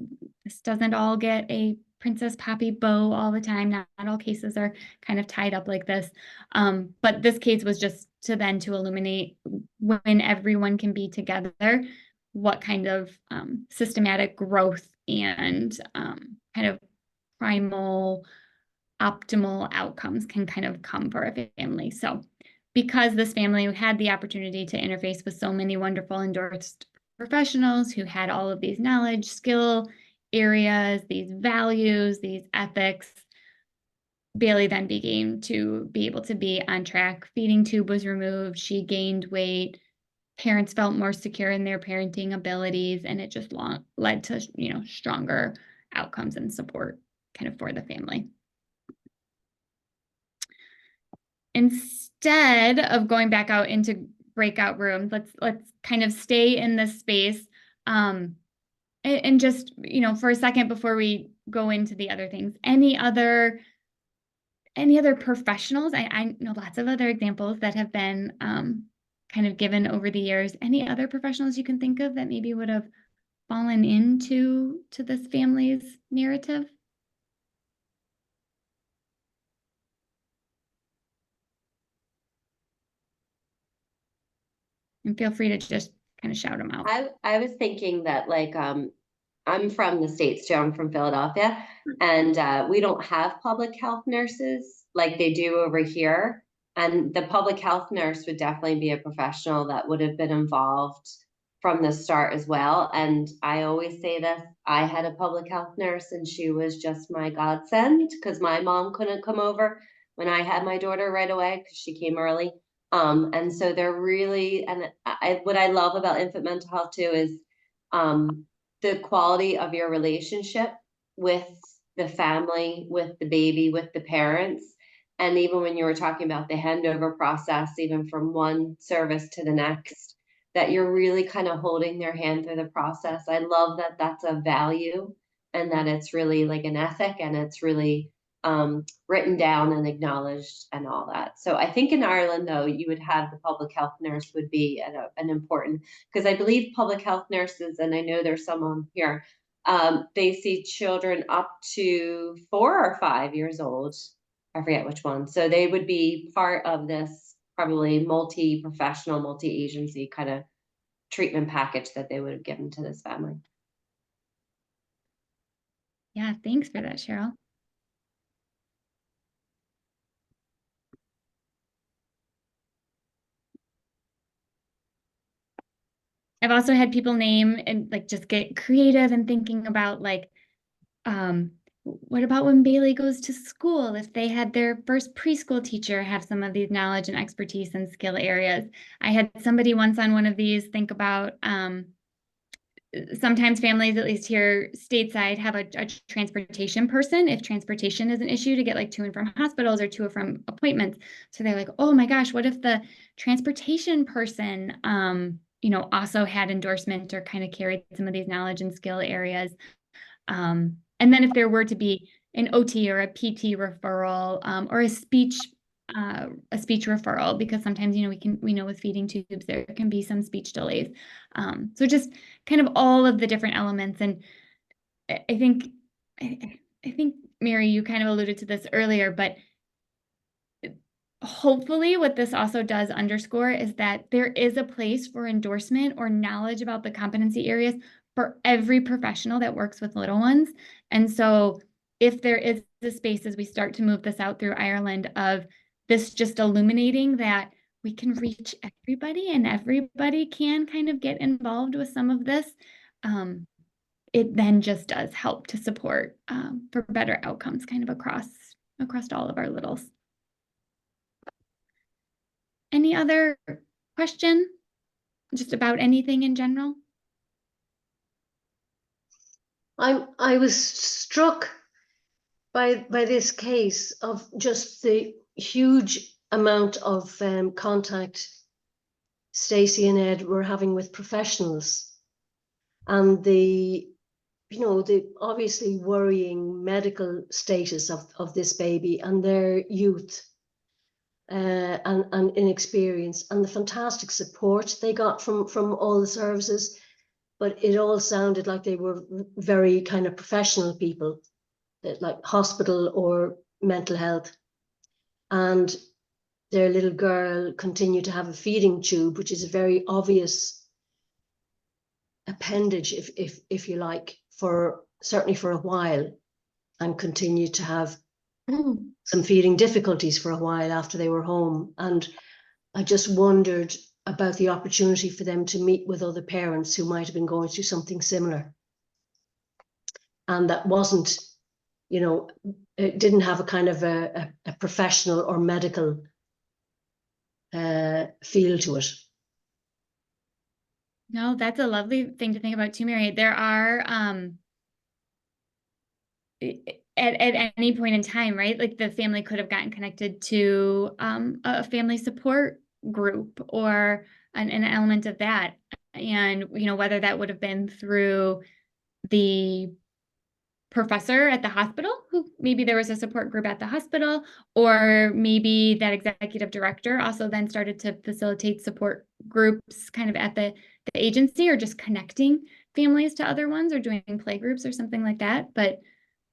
this doesn't all get a Princess Poppy bow all the time. Not all cases are kind of tied up like this. But this case was just to illuminate when everyone can be together, what kind of systematic growth and kind of primal optimal outcomes can kind of come for a family. So because this family had the opportunity to interface with so many wonderful endorsed professionals who had all of these knowledge, skill areas, these values, these ethics, Bailey then began to be able to be on track. Feeding tube was removed. She gained weight. Parents felt more secure in their parenting abilities, and it just led to stronger outcomes and support kind of for the family. Instead of going back out into breakout rooms, let's kind of stay in this space, and just for a second before we go into the other things. Any other professionals? I know lots of other examples that have been kind of given over the years. Any other professionals you can think of that maybe would have fallen into this family's narrative? And feel free to just kind of shout them out. I was thinking that I'm from the States too. I'm from Philadelphia, and we don't have public health nurses like they do over here. And the public health nurse would definitely be a professional that would have been involved from the start as well. And I always say this, I had a public health nurse and she was just my godsend because my mom couldn't come over when I had my daughter right away because she came early. And so they're really, and what I love about infant mental health too is the quality of your relationship with the family, with the baby, with the parents. And even when you were talking about the handover process, even from one service to the next, that you're really kind of holding their hand through the process. I love that that's a value and that it's really like an ethic and it's really written down and acknowledged and all that. So I think in Ireland, though, you would have the public health nurse would be an important, because I believe public health nurses, and I know there's some on here, they see children up to 4 or 5 years old. I forget which one. So they would be part of this probably multi-professional, multi-agency kind of treatment package that they would have given to this family. Yeah, thanks for that, Cheryl. I've also had people name and just get creative and thinking about What about when Bailey goes to school? If they had their first preschool teacher have some of these knowledge and expertise and skill areas. I had somebody once on one of these think about sometimes families, at least here stateside, have a transportation person if transportation is an issue to get like to and from hospitals or to and from appointments. So they're like, oh my gosh, what if the transportation person, also had endorsement or kind of carried some of these knowledge and skill areas. And then if there were to be an OT or a PT referral, or a speech referral, because sometimes, we know with feeding tubes, there can be some speech delays. So just kind of all of the different elements. And I think Mary, you kind of alluded to this earlier, but hopefully what this also does underscore is that there is a place for endorsement or knowledge about the competency areas for every professional that works with little ones. And so if there is a space as we start to move this out through Ireland of this just illuminating that we can reach everybody and everybody can kind of get involved with some of this, it then just does help to support for better outcomes kind of across all of our littles. Any other question just about anything in general? I was struck by this case of just the huge amount of contact Stacey and Ed were having with professionals, and the obviously worrying medical status of this baby and their youth and inexperience, and the fantastic support they got from all the services. But it all sounded like they were very kind of professional people, like hospital or mental health. And their little girl continued to have a feeding tube, which is a very obvious appendage, if you like, certainly for a while, and continued to have some feeding difficulties for a while after they were home. And I just wondered about the opportunity for them to meet with other parents who might have been going through something similar. And that wasn't, it didn't have a kind of a professional or medical feel to it. No, that's a lovely thing to think about too, Mary. There are, at any point in time, right? Like the family could have gotten connected to a family support group or an element of that. And, whether that would have been through the professor at the hospital, who maybe there was a support group at the hospital, or maybe that executive director also then started to facilitate support groups kind of at the agency, or just connecting families to other ones or doing play groups or something like that. But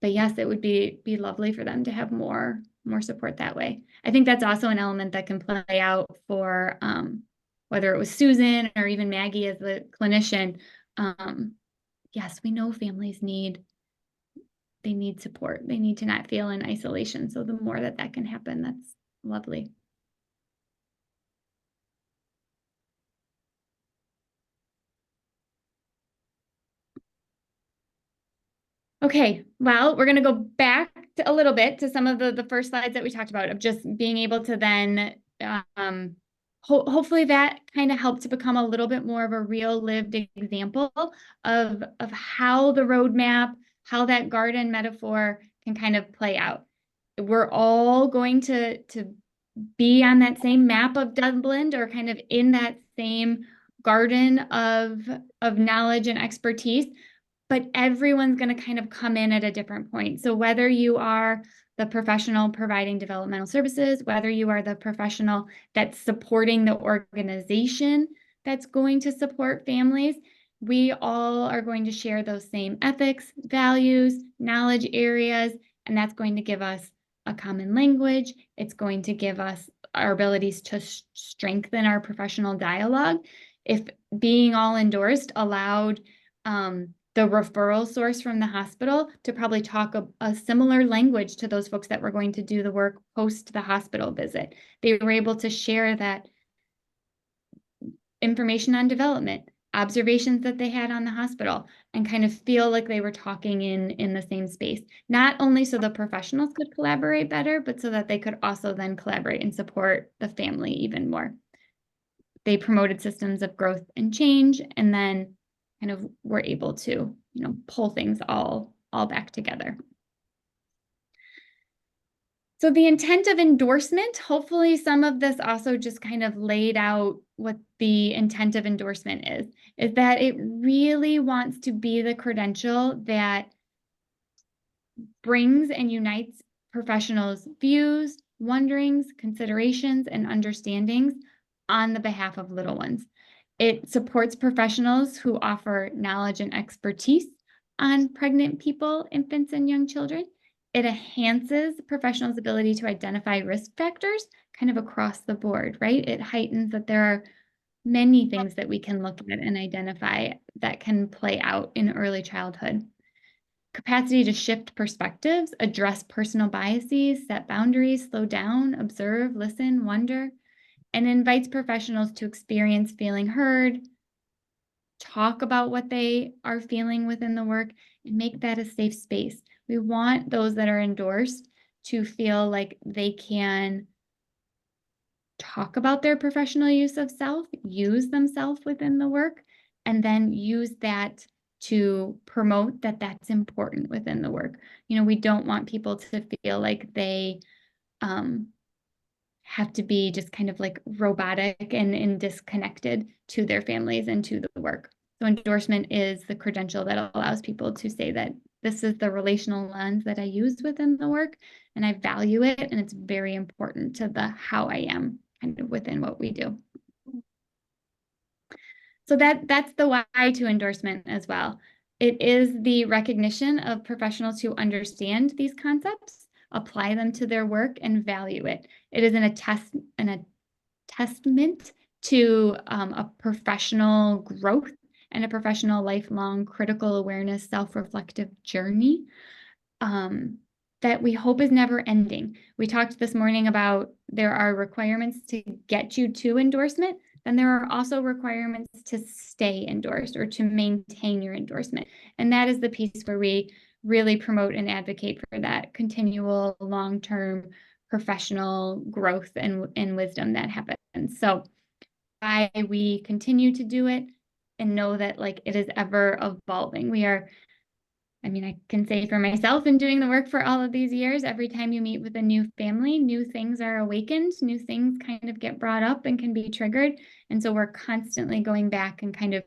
yes, it would be lovely for them to have more support that way. I think that's also an element that can play out for whether it was Susan or even Maggie as the clinician. Yes, we know families need support. They need to not feel in isolation. So the more that can happen, that's lovely. Okay, well, we're going to go back a little bit to some of the first slides that we talked about, of just being able to then hopefully that kind of helped to become a little bit more of a real lived example of how the roadmap, how that garden metaphor can kind of play out. We're all going to be on that same map of Dublin, or kind of in that same garden of knowledge and expertise, but everyone's going to kind of come in at a different point. So whether you are the professional providing developmental services, whether you are the professional that's supporting the organization that's going to support families, we all are going to share those same ethics, values, knowledge areas, and that's going to give us a common language. It's going to give us our abilities to strengthen our professional dialogue. If being all endorsed allowed the referral source from the hospital to probably talk a similar language to those folks that were going to do the work post the hospital visit, they were able to share that information on development, observations that they had on the hospital, and kind of feel like they were talking in the same space, not only so the professionals could collaborate better, but so that they could also then collaborate and support the family even more. They promoted systems of growth and change, and then kind of were able to, pull things all back together. So the intent of endorsement, hopefully some of this also just kind of laid out what the intent of endorsement is that it really wants to be the credential that brings and unites professionals' views, wonderings, considerations, and understandings on the behalf of little ones. It supports professionals who offer knowledge and expertise on pregnant people, infants, and young children. It enhances professionals' ability to identify risk factors kind of across the board, right? It heightens that there are many things that we can look at and identify that can play out in early childhood. Capacity to shift perspectives, address personal biases, set boundaries, slow down, observe, listen, wonder, and invites professionals to experience feeling heard, talk about what they are feeling within the work, and make that a safe space. We want those that are endorsed to feel like they can talk about their professional use of self, use themselves within the work, and then use that to promote that that's important within the work. We don't want people to feel like they have to be just kind of like robotic and disconnected to their families and to the work. So endorsement is the credential that allows people to say that this is the relational lens that I use within the work, and I value it, and it's very important to the how I am kind of within what we do. So that's the why to endorsement as well. It is the recognition of professionals who understand these concepts, apply them to their work, and value it. It is an attestment to a professional growth and a professional lifelong critical awareness, self-reflective journey that we hope is never ending. We talked this morning about there are requirements to get you to endorsement, then there are also requirements to stay endorsed or to maintain your endorsement. And that is the piece where we really promote and advocate for that continual long-term professional growth and wisdom that happens. So why we continue to do it and know that like it is ever evolving. I can say for myself in doing the work for all of these years, every time you meet with a new family, new things are awakened, new things kind of get brought up and can be triggered. And so we're constantly going back and kind of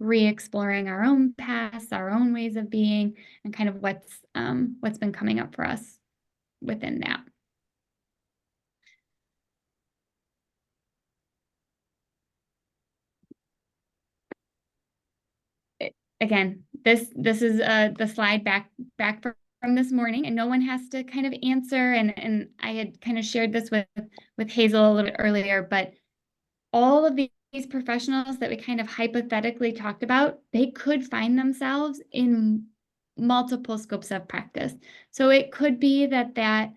re-exploring our own past, our own ways of being, and kind of what's been coming up for us within that. Again, this is the slide back from this morning, and no one has to kind of answer. And I had kind of shared this with Hazel a little bit earlier, but all of these professionals that we kind of hypothetically talked about, they could find themselves in multiple scopes of practice. So it could be that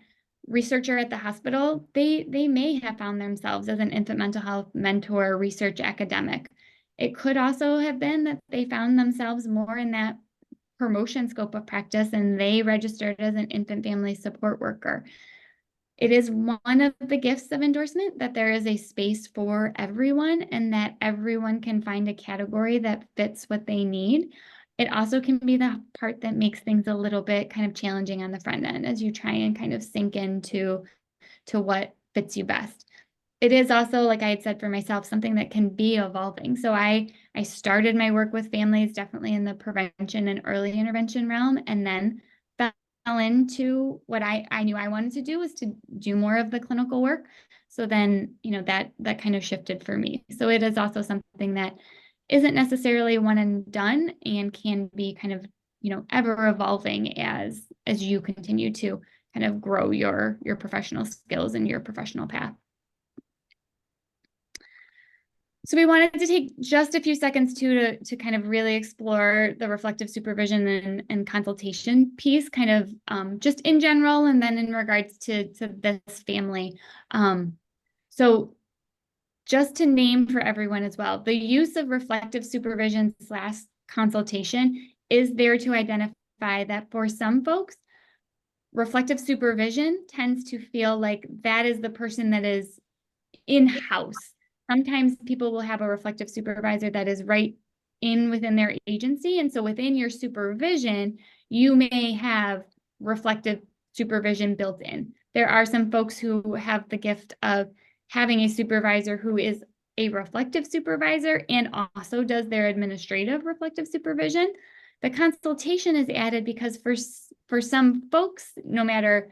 researcher at the hospital, they may have found themselves as an infant mental health mentor, research academic. It could also have been that they found themselves more in that promotion scope of practice and they registered as an infant family support worker. It is one of the gifts of endorsement that there is a space for everyone and that everyone can find a category that fits what they need. It also can be the part that makes things a little bit kind of challenging on the front end as you try and kind of sink into what fits you best. It is also, like I had said for myself, something that can be evolving. So I started my work with families definitely in the prevention and early intervention realm, and then fell into what I knew I wanted to do was to do more of the clinical work. So then, that kind of shifted for me. So it is also something that isn't necessarily one and done and can be kind of, ever evolving as you continue to kind of grow your professional skills and your professional path. So we wanted to take just a few seconds to kind of really explore the reflective supervision and consultation piece, kind of just in general, and then in regards to this family. So just to name for everyone as well, the use of reflective supervision / consultation is there to identify that for some folks, reflective supervision tends to feel like that is the person that is in-house. Sometimes people will have a reflective supervisor that is right within their agency. And so within your supervision, you may have reflective supervision built in. There are some folks who have the gift of having a supervisor who is a reflective supervisor and also does their administrative reflective supervision. The consultation is added because for some folks, no matter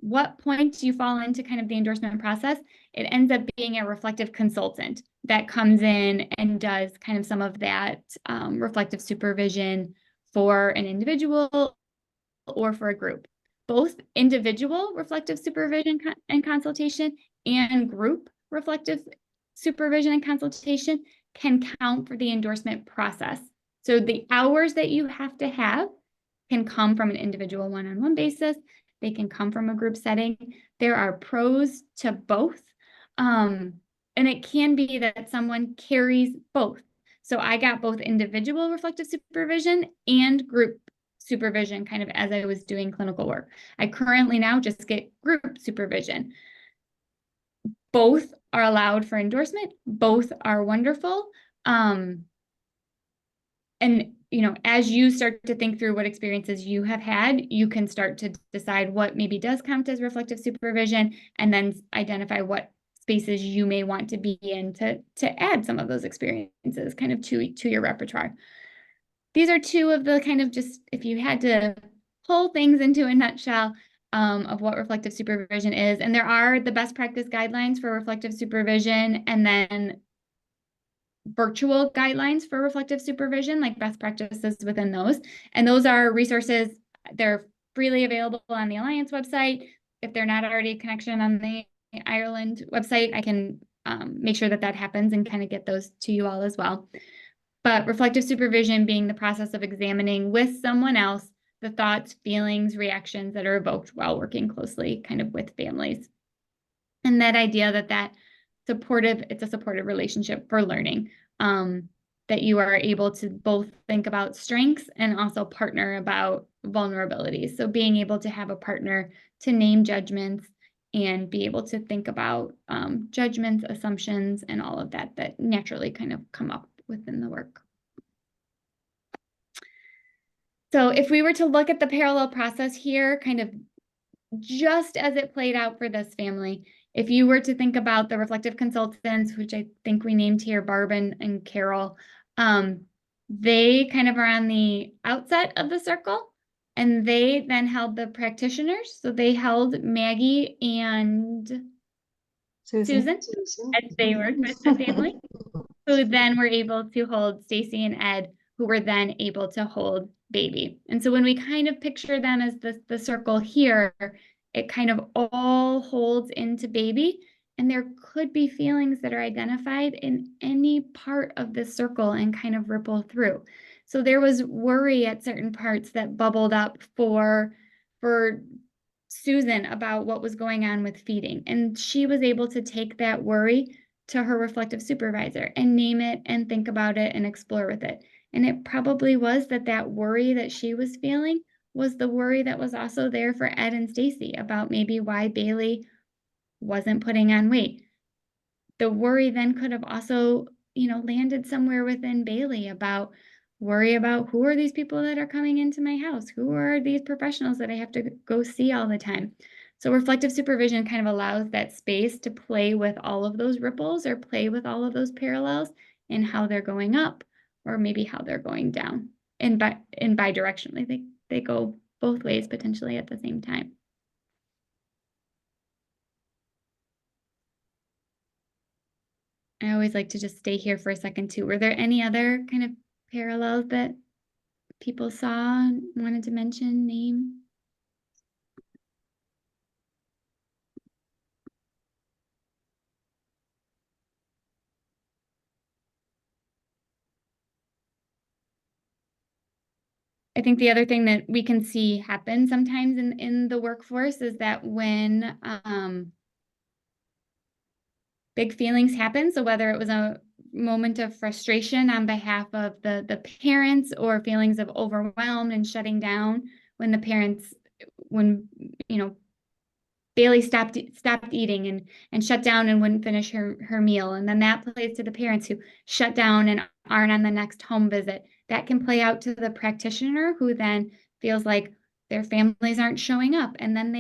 what point you fall into kind of the endorsement process, it ends up being a reflective consultant that comes in and does kind of some of that reflective supervision for an individual or for a group. Both individual reflective supervision and consultation and group reflective supervision and consultation can count for the endorsement process. So the hours that you have to have can come from an individual one-on-one basis. They can come from a group setting. There are pros to both. And it can be that someone carries both. So I got both individual reflective supervision and group supervision kind of as I was doing clinical work. I currently now just get group supervision. Both are allowed for endorsement. Both are wonderful. And, you know, as you start to think through what experiences you have had, you can start to decide what maybe does count as reflective supervision and then identify what spaces you may want to be in to add some of those experiences kind of to your repertoire. These are two of the kind of just, if you had to pull things into a nutshell of what reflective supervision is. And there are the best practice guidelines for reflective supervision and then virtual guidelines for reflective supervision, like best practices within those. And those are resources, they're freely available on the Alliance website. If they're not already a connection on the Ireland website, I can make sure that happens and kind of get those to you all as well. But reflective supervision being the process of examining with someone else the thoughts, feelings, reactions that are evoked while working closely kind of with families. And that idea that it's a supportive relationship for learning, that you are able to both think about strengths and also partner about vulnerabilities. So being able to have a partner to name judgments and be able to think about judgments, assumptions, and all of that naturally kind of come up within the work. So if we were to look at the parallel process here, kind of just as it played out for this family, if you were to think about the reflective consultants, which I think we named here Barb and Carol, they kind of are on the outset of the circle, and they then held the practitioners. So they held Maggie and Susan as they worked with the family, who then were able to hold Stacy and Ed, who were then able to hold baby. And so when we kind of picture them as the circle here, it kind of all holds into baby. And there could be feelings that are identified in any part of this circle and kind of ripple through. So there was worry at certain parts that bubbled up for Susan about what was going on with feeding. And she was able to take that worry to her reflective supervisor and name it and think about it and explore with it. And it probably was that worry that she was feeling was the worry that was also there for Ed and Stacy about maybe why Bailey wasn't putting on weight. The worry then could have also, landed somewhere within Bailey about worry about who are these people that are coming into my house? Who are these professionals that I have to go see all the time? So reflective supervision kind of allows that space to play with all of those ripples or play with all of those parallels and how they're going up or maybe how they're going down. And bidirectionally, they go both ways potentially at the same time. I always like to just stay here for a second too. Were there any other kind of parallels that people saw and wanted to mention, name? I think the other thing that we can see happen sometimes in the workforce is that when big feelings happen. So whether it was a moment of frustration on behalf of the parents, or feelings of overwhelmed and shutting down when the parents, when, you know, Bailey stopped eating and shut down and wouldn't finish her meal. And then that plays to the parents who shut down and aren't on the next home visit. That can play out to the practitioner, who then feels like their families aren't showing up. And then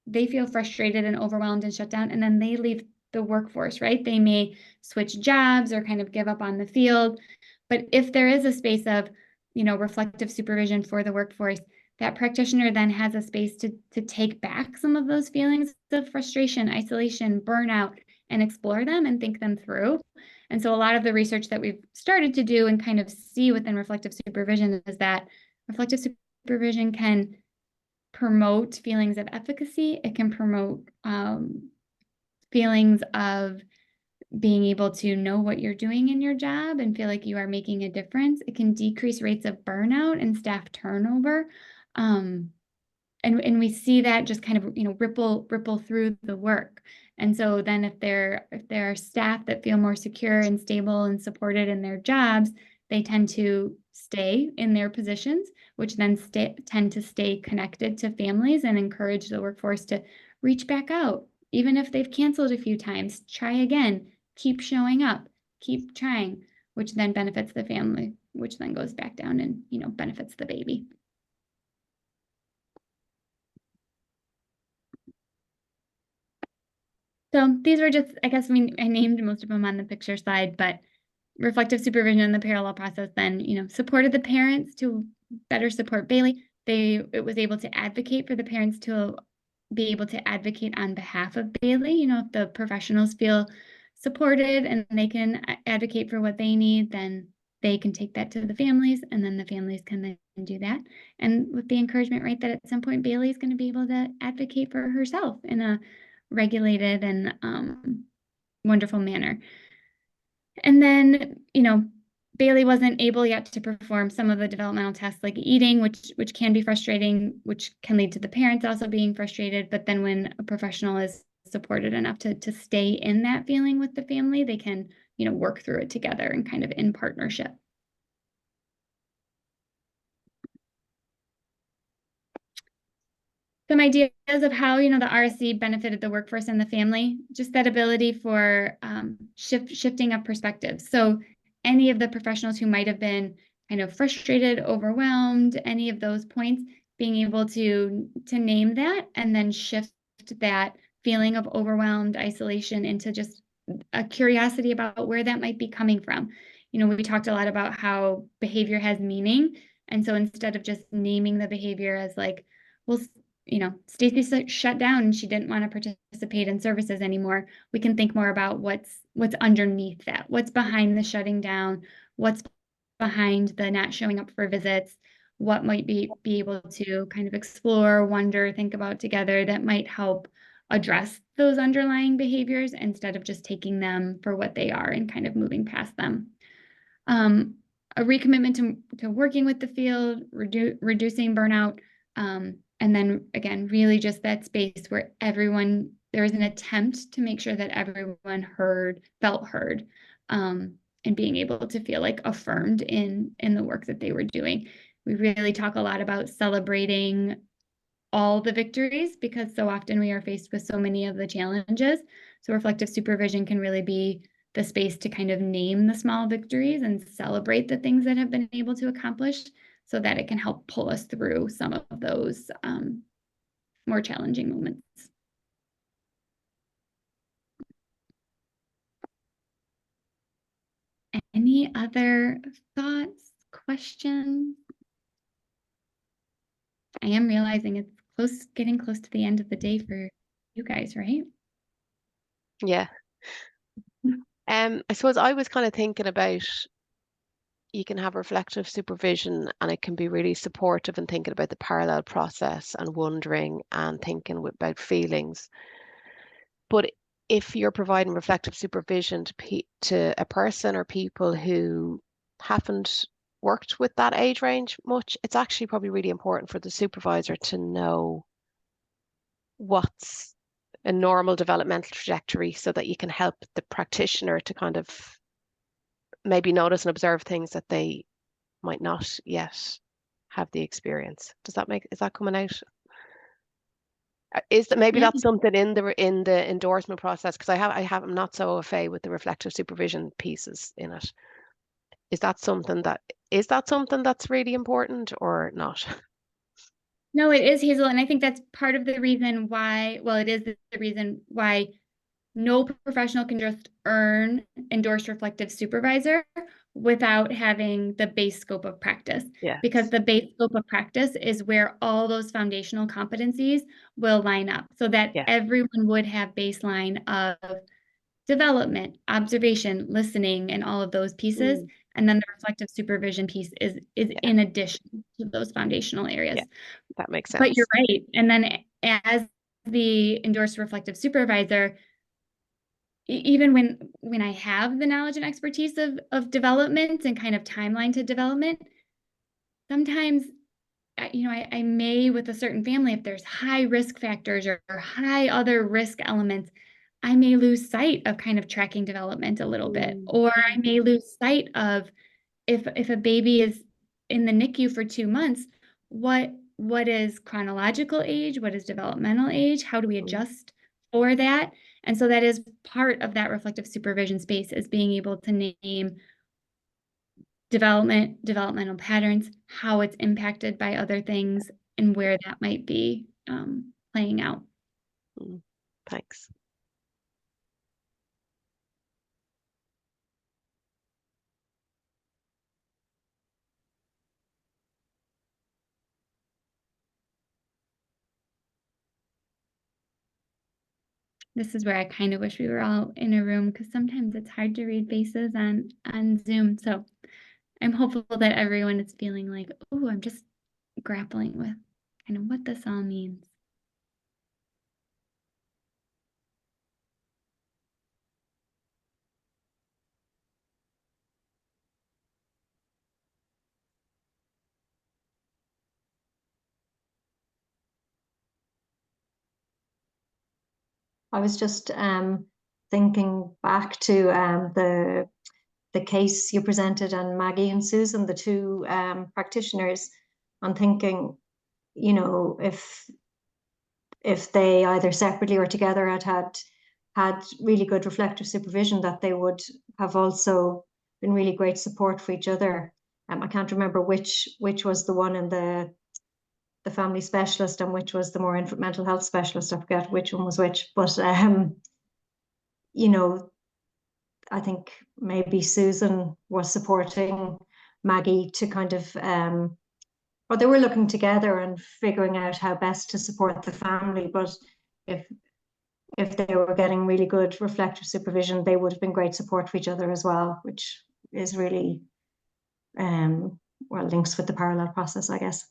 they feel frustrated and overwhelmed and shut down. And then they leave the workforce, right? They may switch jobs or kind of give up on the field. But if there is a space of, you know, reflective supervision for the workforce, that practitioner then has a space to take back some of those feelings of frustration, isolation, burnout, and explore them and think them through. And so a lot of the research that we've started to do and kind of see within reflective supervision is that reflective supervision can promote feelings of efficacy. It can promote feelings of being able to know what you're doing in your job and feel like you are making a difference. It can decrease rates of burnout and staff turnover. And we see that just kind of, you know, ripple through the work. And so then if there are staff that feel more secure and stable and supported in their jobs, they tend to stay in their positions, which then tend to stay connected to families and encourage the workforce to reach back out. Even if they've canceled a few times, try again, keep showing up, keep trying, which then benefits the family, which then goes back down and, you know, benefits the baby. So these were just, I guess, I mean, I named most of them on the picture slide, but reflective supervision in the parallel process then, you know, supported the parents to better support Bailey. It was able to advocate for the parents to be able to advocate on behalf of Bailey. You know, if the professionals feel supported and they can advocate for what they need, then they can take that to the families, and then the families can then do that. And with the encouragement, right, that at some point Bailey is going to be able to advocate for herself in a regulated and wonderful manner. And then, you know, Bailey wasn't able yet to perform some of the developmental tasks like eating, which can be frustrating, which can lead to the parents also being frustrated. But then when a professional is supported enough to stay in that feeling with the family, they can, you know, work through it together and kind of in partnership. Some ideas of how, you know, the RSC benefited the workforce and the family, just that ability for shifting of perspectives. So any of the professionals who might have been kind of frustrated, overwhelmed, any of those points, being able to name that and then shift that feeling of overwhelmed, isolation into just a curiosity about where that might be coming from. You know, we talked a lot about how behavior has meaning. And so instead of just naming the behavior as like, well, you know, Stacy shut down and she didn't want to participate in services anymore, we can think more about what's underneath that, what's behind the shutting down, what's behind the not showing up for visits, what might be able to kind of explore, wonder, think about together that might help address those underlying behaviors instead of just taking them for what they are and kind of moving past them. A recommitment to working with the field, reducing burnout, and then again, really just that space where there is an attempt to make sure that everyone felt heard, and being able to feel like affirmed in the work that they were doing. We really talk a lot about celebrating all the victories because so often we are faced with so many of the challenges. So reflective supervision can really be the space to kind of name the small victories and celebrate the things that have been able to accomplish so that it can help pull us through some of those more challenging moments. Any other thoughts, questions? I am realizing it's getting close to the end of the day for you guys, right? Yeah. I suppose I was kind of thinking about, you can have reflective supervision and it can be really supportive and thinking about the parallel process and wondering and thinking about feelings. But if you're providing reflective supervision to a person or people who haven't worked with that age range much, it's actually probably really important for the supervisor to know what's a normal developmental trajectory so that you can help the practitioner to kind of maybe notice and observe things that they might not yet have the experience. Is that coming out? Is that maybe Yeah. that's something in the endorsement process? Because I'm not so au fait with the reflective supervision pieces in it. Is that something that's really important or not? No, it is, Hazel, and I think that's part of the reason why, well, it is the reason why no professional can just earn endorsed reflective supervisor without having the base scope of practice. Yes. Because the base scope of practice is where all those foundational competencies will line up so that Yeah. everyone would have baseline of development, observation, listening, and all of those pieces. And then the reflective supervision piece is in addition to those foundational areas. Yeah, that makes sense. But you're right. And then as the endorsed reflective supervisor, even when I have the knowledge and expertise of development and kind of timeline to development, sometimes I may, with a certain family, if there's high risk factors or high other risk elements, I may lose sight of kind of tracking development a little bit, or I may lose sight of if a baby is in the NICU for 2 months, what is chronological age, what is developmental age, how do we adjust for that? And so that is part of that reflective supervision space, is being able to name developmental patterns, how it's impacted by other things, and where that might be playing out. Thanks. This is where I kind of wish we were all in a room, because sometimes it's hard to read faces on Zoom. So I'm hopeful that everyone is feeling like, oh, I'm just grappling with kind of what this all means. I was just thinking back to the case you presented, and Maggie and Susan, the two practitioners, and thinking, you know, if they either separately or together had really good reflective supervision, that they would have also been really great support for each other. I can't remember which was the one in the family specialist and which was the more mental health specialist. I forget which one was which, but you know, I think maybe Susan was supporting Maggie to kind of, or they were looking together and figuring out how best to support the family. But if they were getting really good reflective supervision, they would have been great support for each other as well, which is really, well, links with the parallel process, I guess.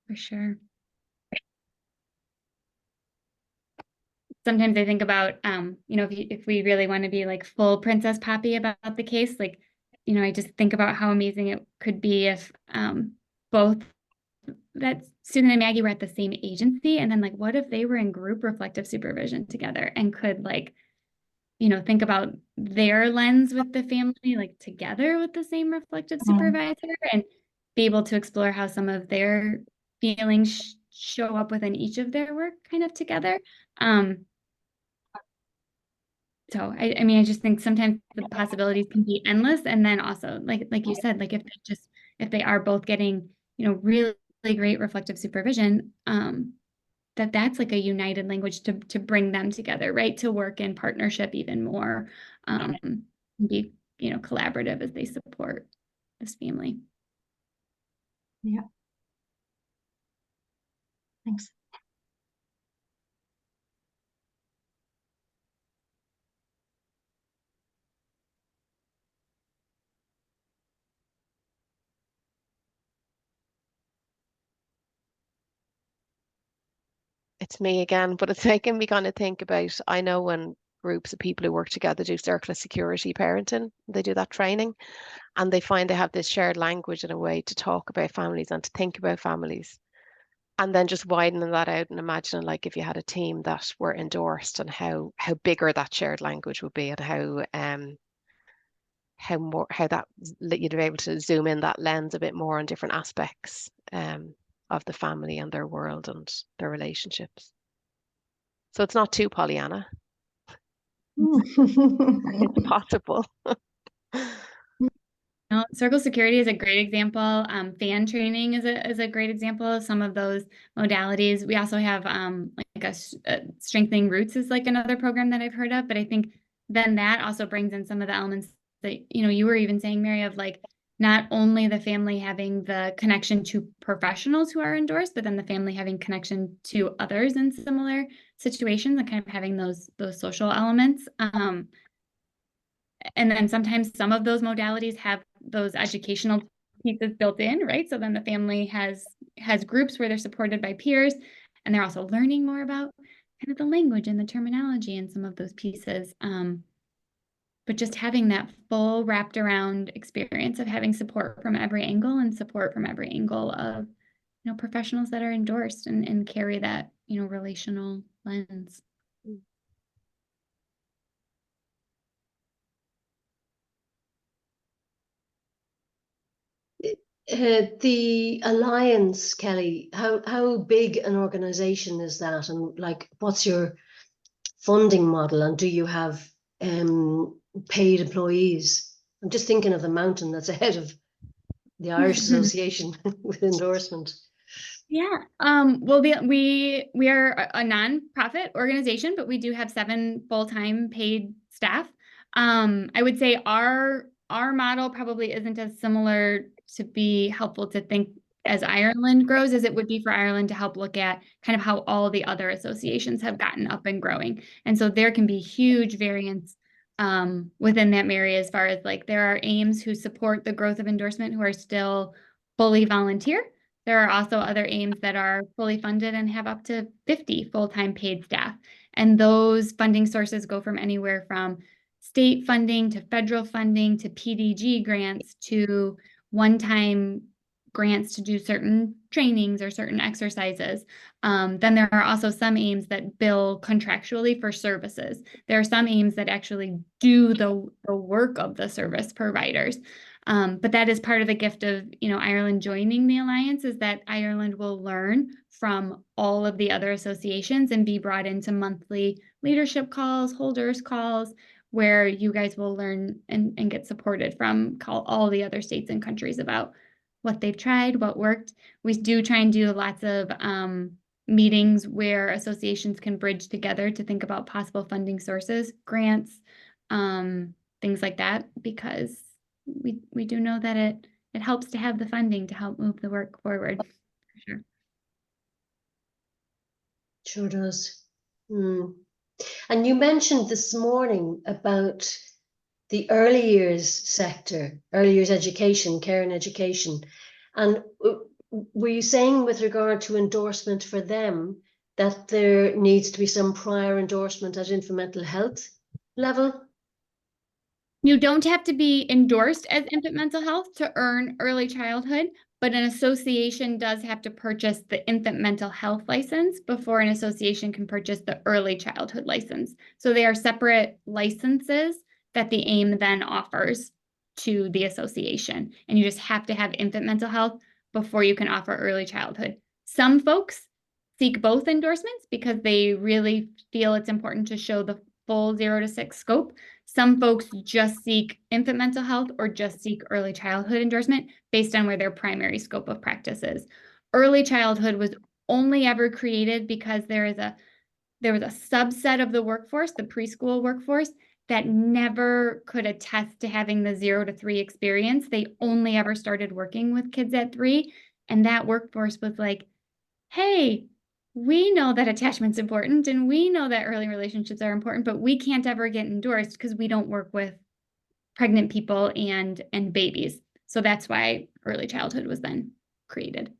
For sure. Sometimes I think about, if we really want to be like full Princess Poppy about the case, like, I just think about how amazing it could be if both that Susan and Maggie were at the same agency, and then like, what if they were in group reflective supervision together and could like, think about their lens with the family, like together with the same reflective supervisor, and be able to explore how some of their feelings show up within each of their work kind of together. So I mean, I just think sometimes the possibilities can be endless. And then also, like you said, like if they are both getting, really great reflective supervision, that's like a united language to bring them together, right? To work in partnership even more, be, collaborative as they support this family. Yeah. Thanks. It's me again, but it's making me kind of think about, I know when groups of people who work together do circle of security parenting, they do that training, and they find they have this shared language and a way to talk about families and to think about families. And then just widening that out and imagining like if you had a team that were endorsed and how bigger that shared language would be, and how that you'd be able to zoom in that lens a bit more on different aspects of the family and their world and their relationships. So it's not too Pollyanna. It's possible. Circle security is a great example. Fan training is a great example of some of those modalities. We also have like a strengthening roots is like another program that I've heard of, but I think then that also brings in some of the elements that you were even saying, Mary, of like not only the family having the connection to professionals who are endorsed, but then the family having connection to others in similar situations and kind of having those social elements. And then sometimes some of those modalities have those educational pieces built in, right? So then the family has groups where they're supported by peers, and they're also learning more about kind of the language and the terminology and some of those pieces. But just having that full wrapped around experience of having support from every angle and support from every angle of professionals that are endorsed and carry that relational lens. The Alliance, Kelly, how big an organization is that, and like what's your funding model, and do you have paid employees? I'm just thinking of the mountain that's ahead of the Irish Association with endorsement. Yeah. Well, we are a nonprofit organization, but we do have 7 full-time paid staff. I would say our model probably isn't as similar to be helpful to think as Ireland grows as it would be for Ireland to help look at kind of how all the other associations have gotten up and growing. And so there can be huge variance within that, Mary, as far as like there are AIMHs who support the growth of endorsement who are still fully volunteer. There are also other AIMHs that are fully funded and have up to 50 full-time paid staff. And those funding sources go from anywhere from state funding to federal funding to PDG grants to one-time grants to do certain trainings or certain exercises. Then there are also some AIMHs that bill contractually for services. There are some AIMHs that actually do the work of the service providers. But that is part of the gift of Ireland joining the Alliance, is that Ireland will learn from all of the other associations and be brought into monthly leadership calls, holders calls, where you guys will learn and get supported from all the other states and countries about what they've tried, what worked. We do try and do lots of meetings where associations can bridge together to think about possible funding sources, grants, things like that, because we do know that it helps to have the funding to help move the work forward. For sure. Sure does. And you mentioned this morning about the early years sector, early years education, care and education. And were you saying with regard to endorsement for them that there needs to be some prior endorsement at infant mental health level? You don't have to be endorsed as infant mental health to earn early childhood, but an association does have to purchase the infant mental health license before an association can purchase the early childhood license. So they are separate licenses that the AIM then offers to the association. And you just have to have infant mental health before you can offer early childhood. Some folks seek both endorsements because they really feel it's important to show the full 0 to 6 scope. Some folks just seek infant mental health or just seek early childhood endorsement based on where their primary scope of practice is. Early childhood was only ever created because there was a subset of the workforce, the preschool workforce, that never could attest to having the 0 to 3 experience. They only ever started working with kids at 3. And that workforce was like, hey, we know that attachment's important and we know that early relationships are important, but we can't ever get endorsed because we don't work with pregnant people and babies. So that's why early childhood was then created.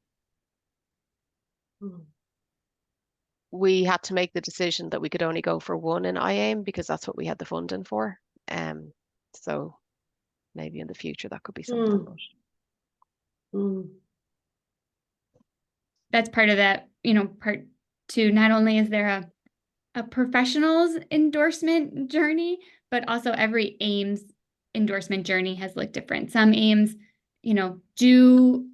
We had to make the decision that we could only go for one in IAIM because that's what we had the funding for. So maybe in the future that could be something. That's part of that part two, not only is there a professional's endorsement journey, but also every AIMS endorsement journey has looked different. Some AIMS, do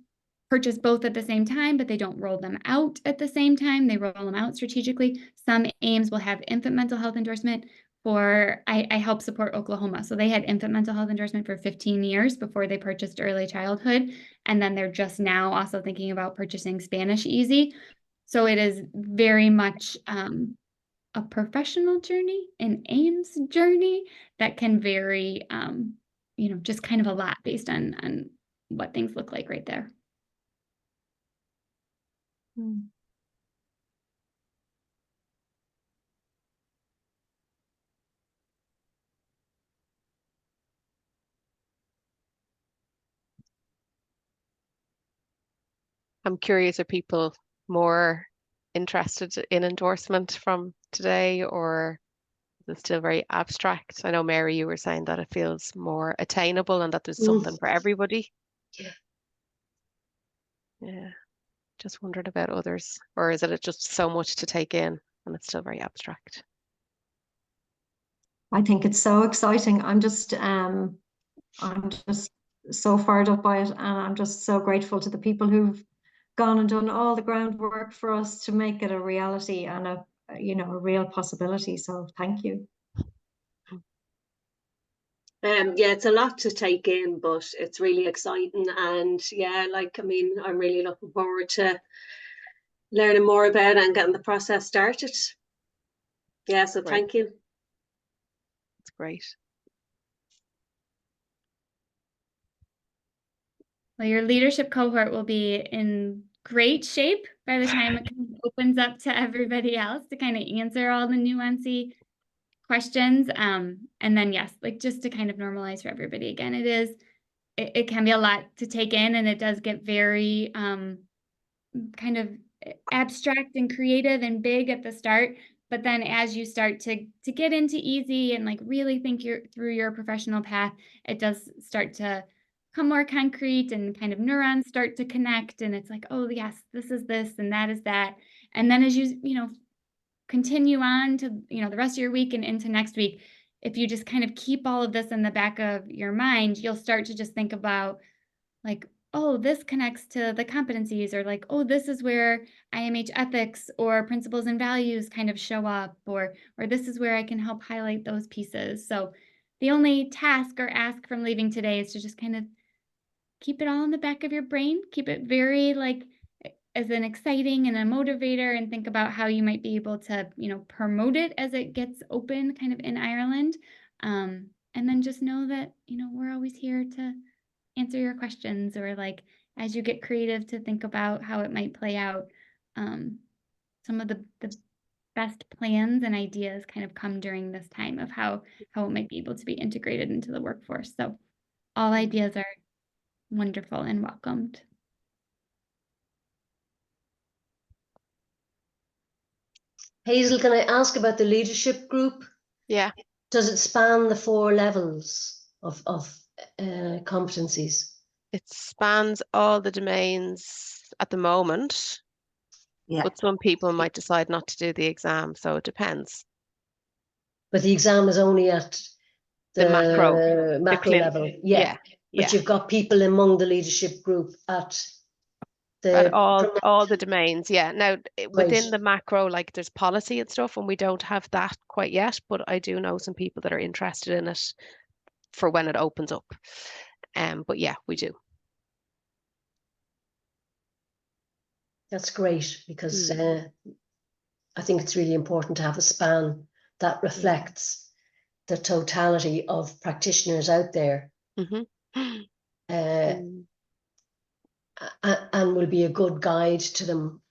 purchase both at the same time, but they don't roll them out at the same time. They roll them out strategically. Some AIMS will have infant mental health endorsement I help support Oklahoma. So they had infant mental health endorsement for 15 years before they purchased early childhood. And then they're just now also thinking about purchasing Spanish Easy. So it is very much a professional journey, an AIMS journey that can vary, just kind of a lot based on what things look like right there. I'm curious, are people more interested in endorsement from today, or is it still very abstract? I know, Mary, you were saying that it feels more attainable and that there's something for everybody. Yeah. Yeah. Just wondering about others, or is it just so much to take in and it's still very abstract? I think it's so exciting. I'm just so fired up by it, and I'm just so grateful to the people who've gone and done all the groundwork for us to make it a reality and a real possibility. So thank you. Yeah, it's a lot to take in, but it's really exciting. And yeah, I'm really looking forward to learning more about it and getting the process started. Yeah, so Great. thank you. It's great. Well, your leadership cohort will be in great shape by the time it kind of opens up to everybody else to kind of answer all the nuancy questions. And then, yes, just to kind of normalize for everybody again, it can be a lot to take in, and it does get very kind of abstract and creative and big at the start. But then as you start to get into easy and really think through your professional path, it does start to come more concrete, and kind of neurons start to connect, and it's like, oh yes, this is this and that is that. And then as you continue on to the rest of your week and into next week, if you just kind of keep all of this in the back of your mind, you'll start to just think about oh, this connects to the competencies, or oh, this is where IAIMH ethics or principles and values kind of show up, or this is where I can help highlight those pieces. So the only task or ask from leaving today is to just kind of keep it all in the back of your brain, keep it very as an exciting and a motivator, and think about how you might be able to, promote it as it gets open kind of in Ireland. And then just know that, we're always here to answer your questions, or as you get creative to think about how it might play out. Some of the best plans and ideas kind of come during this time of how it might be able to be integrated into the workforce. So all ideas are wonderful and welcomed. Hazel, can I ask about the leadership group? Yeah. Does it span the 4 levels of competencies? It spans all the domains at the moment, but some people might decide not to do the exam, so it depends. But the exam is only at the macro level. Yeah. But you've got people among the leadership group at all the domains. Yeah. Now within the macro, there's policy and stuff, and we don't have that quite yet, but I do know some people that are interested in it for when it opens up. But yeah, we do. That's great, because I think it's really important to have a span that reflects the totality of practitioners out there. And will be a good guide to them,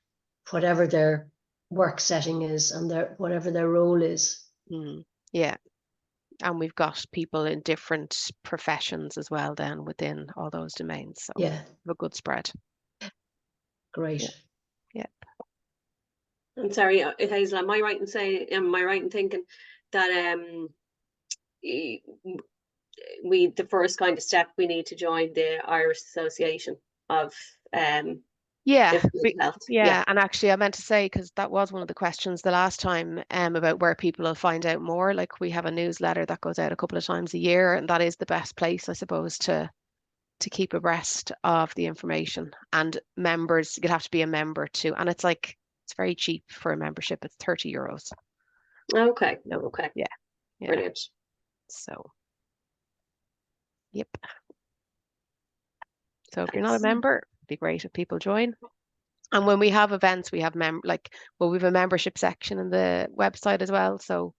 whatever their work setting is and whatever their role is. Yeah. And we've got people in different professions as well then within all those domains. So yeah, a good spread. Great. Yeah. I'm sorry, Hazel, am I right in thinking that the first kind of step, we need to join the Irish Association of Yeah, different health. yeah, and actually I meant to say, because that was one of the questions the last time, about where people will find out more. Like, we have a newsletter that goes out a couple of times a year, and that is the best place, I suppose, to keep abreast of the information. And members, you'd have to be a member too, and it's very cheap for a membership. It's €30. Okay. No, Okay. yeah, Brilliant. So, yep. So if you're not a Thanks. member, it'd be great if people join. And when we have events, we have we have a membership section in the website as well. So,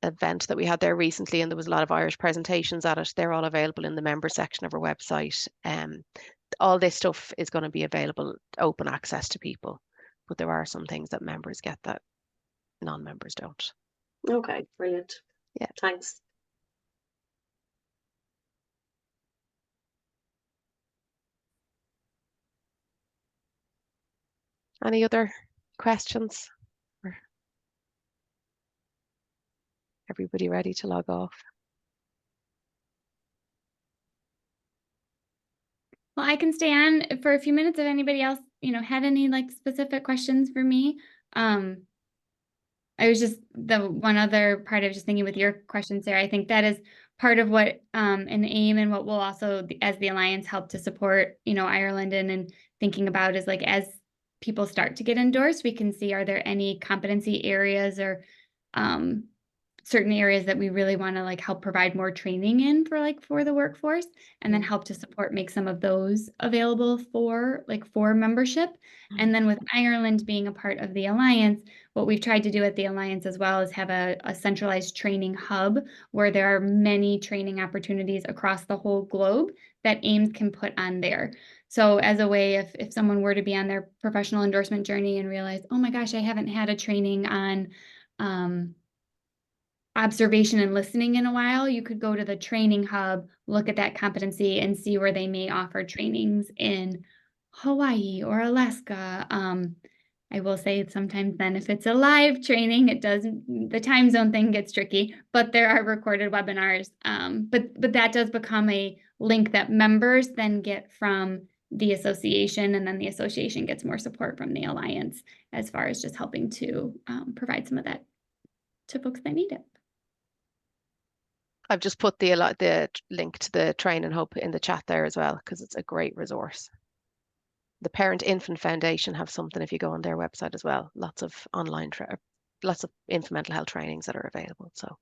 event that we had there recently, and there was a lot of Irish presentations at it. They're all available in the member section of our website. All this stuff is going to be available, open access to people, but there are some things that members get that non-members don't. Okay, brilliant. Yeah. Thanks. Any other questions? Or everybody ready to log off? Well, I can stay on for a few minutes if anybody else, had any like specific questions for me. I was just the one other part I was just thinking with your question, Sarah. I think that is part of what an aim and what we'll also, as the Alliance, help to support, Ireland and thinking about is like, as people start to get endorsed, we can see, are there any competency areas or certain areas that we really want to like help provide more training in for the workforce, and then help to support, make some of those available for membership. And then with Ireland being a part of the Alliance, what we've tried to do at the Alliance as well is have a centralized training hub where there are many training opportunities across the whole globe that AIMS can put on there. So as a way, if someone were to be on their professional endorsement journey and realize, oh my gosh, I haven't had a training on observation and listening in a while, you could go to the training hub, look at that competency, and see where they may offer trainings in Hawaii or Alaska. I will say sometimes then if it's a live training, the time zone thing gets tricky, but there are recorded webinars. But that does become a link that members then get from the association, and then the association gets more support from the Alliance as far as just helping to provide some of that to folks that need it. I've just put the link to the training hub in the chat there as well, because it's a great resource. The Parent Infant Foundation have something if you go on their website as well. Lots of lots of infant mental health trainings that are available. So,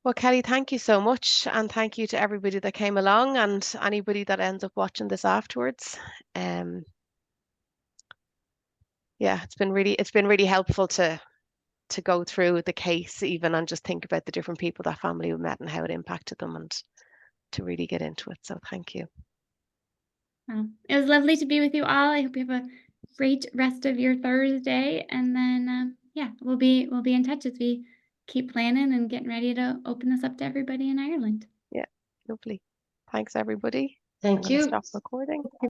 well, Kelly, thank you so much, and thank you to everybody that came along and anybody that ends up watching this afterwards. Yeah, it's been really helpful to go through the case even, and just think about the different people that family met and how it impacted them, and to really get into it. So thank you. Well, it was lovely to be with you all. I hope you have a great rest of your Thursday, and then yeah, we'll be in touch as we keep planning and getting ready to open this up to everybody in Ireland. Yeah, lovely. Thanks everybody. Thank you. Stop recording.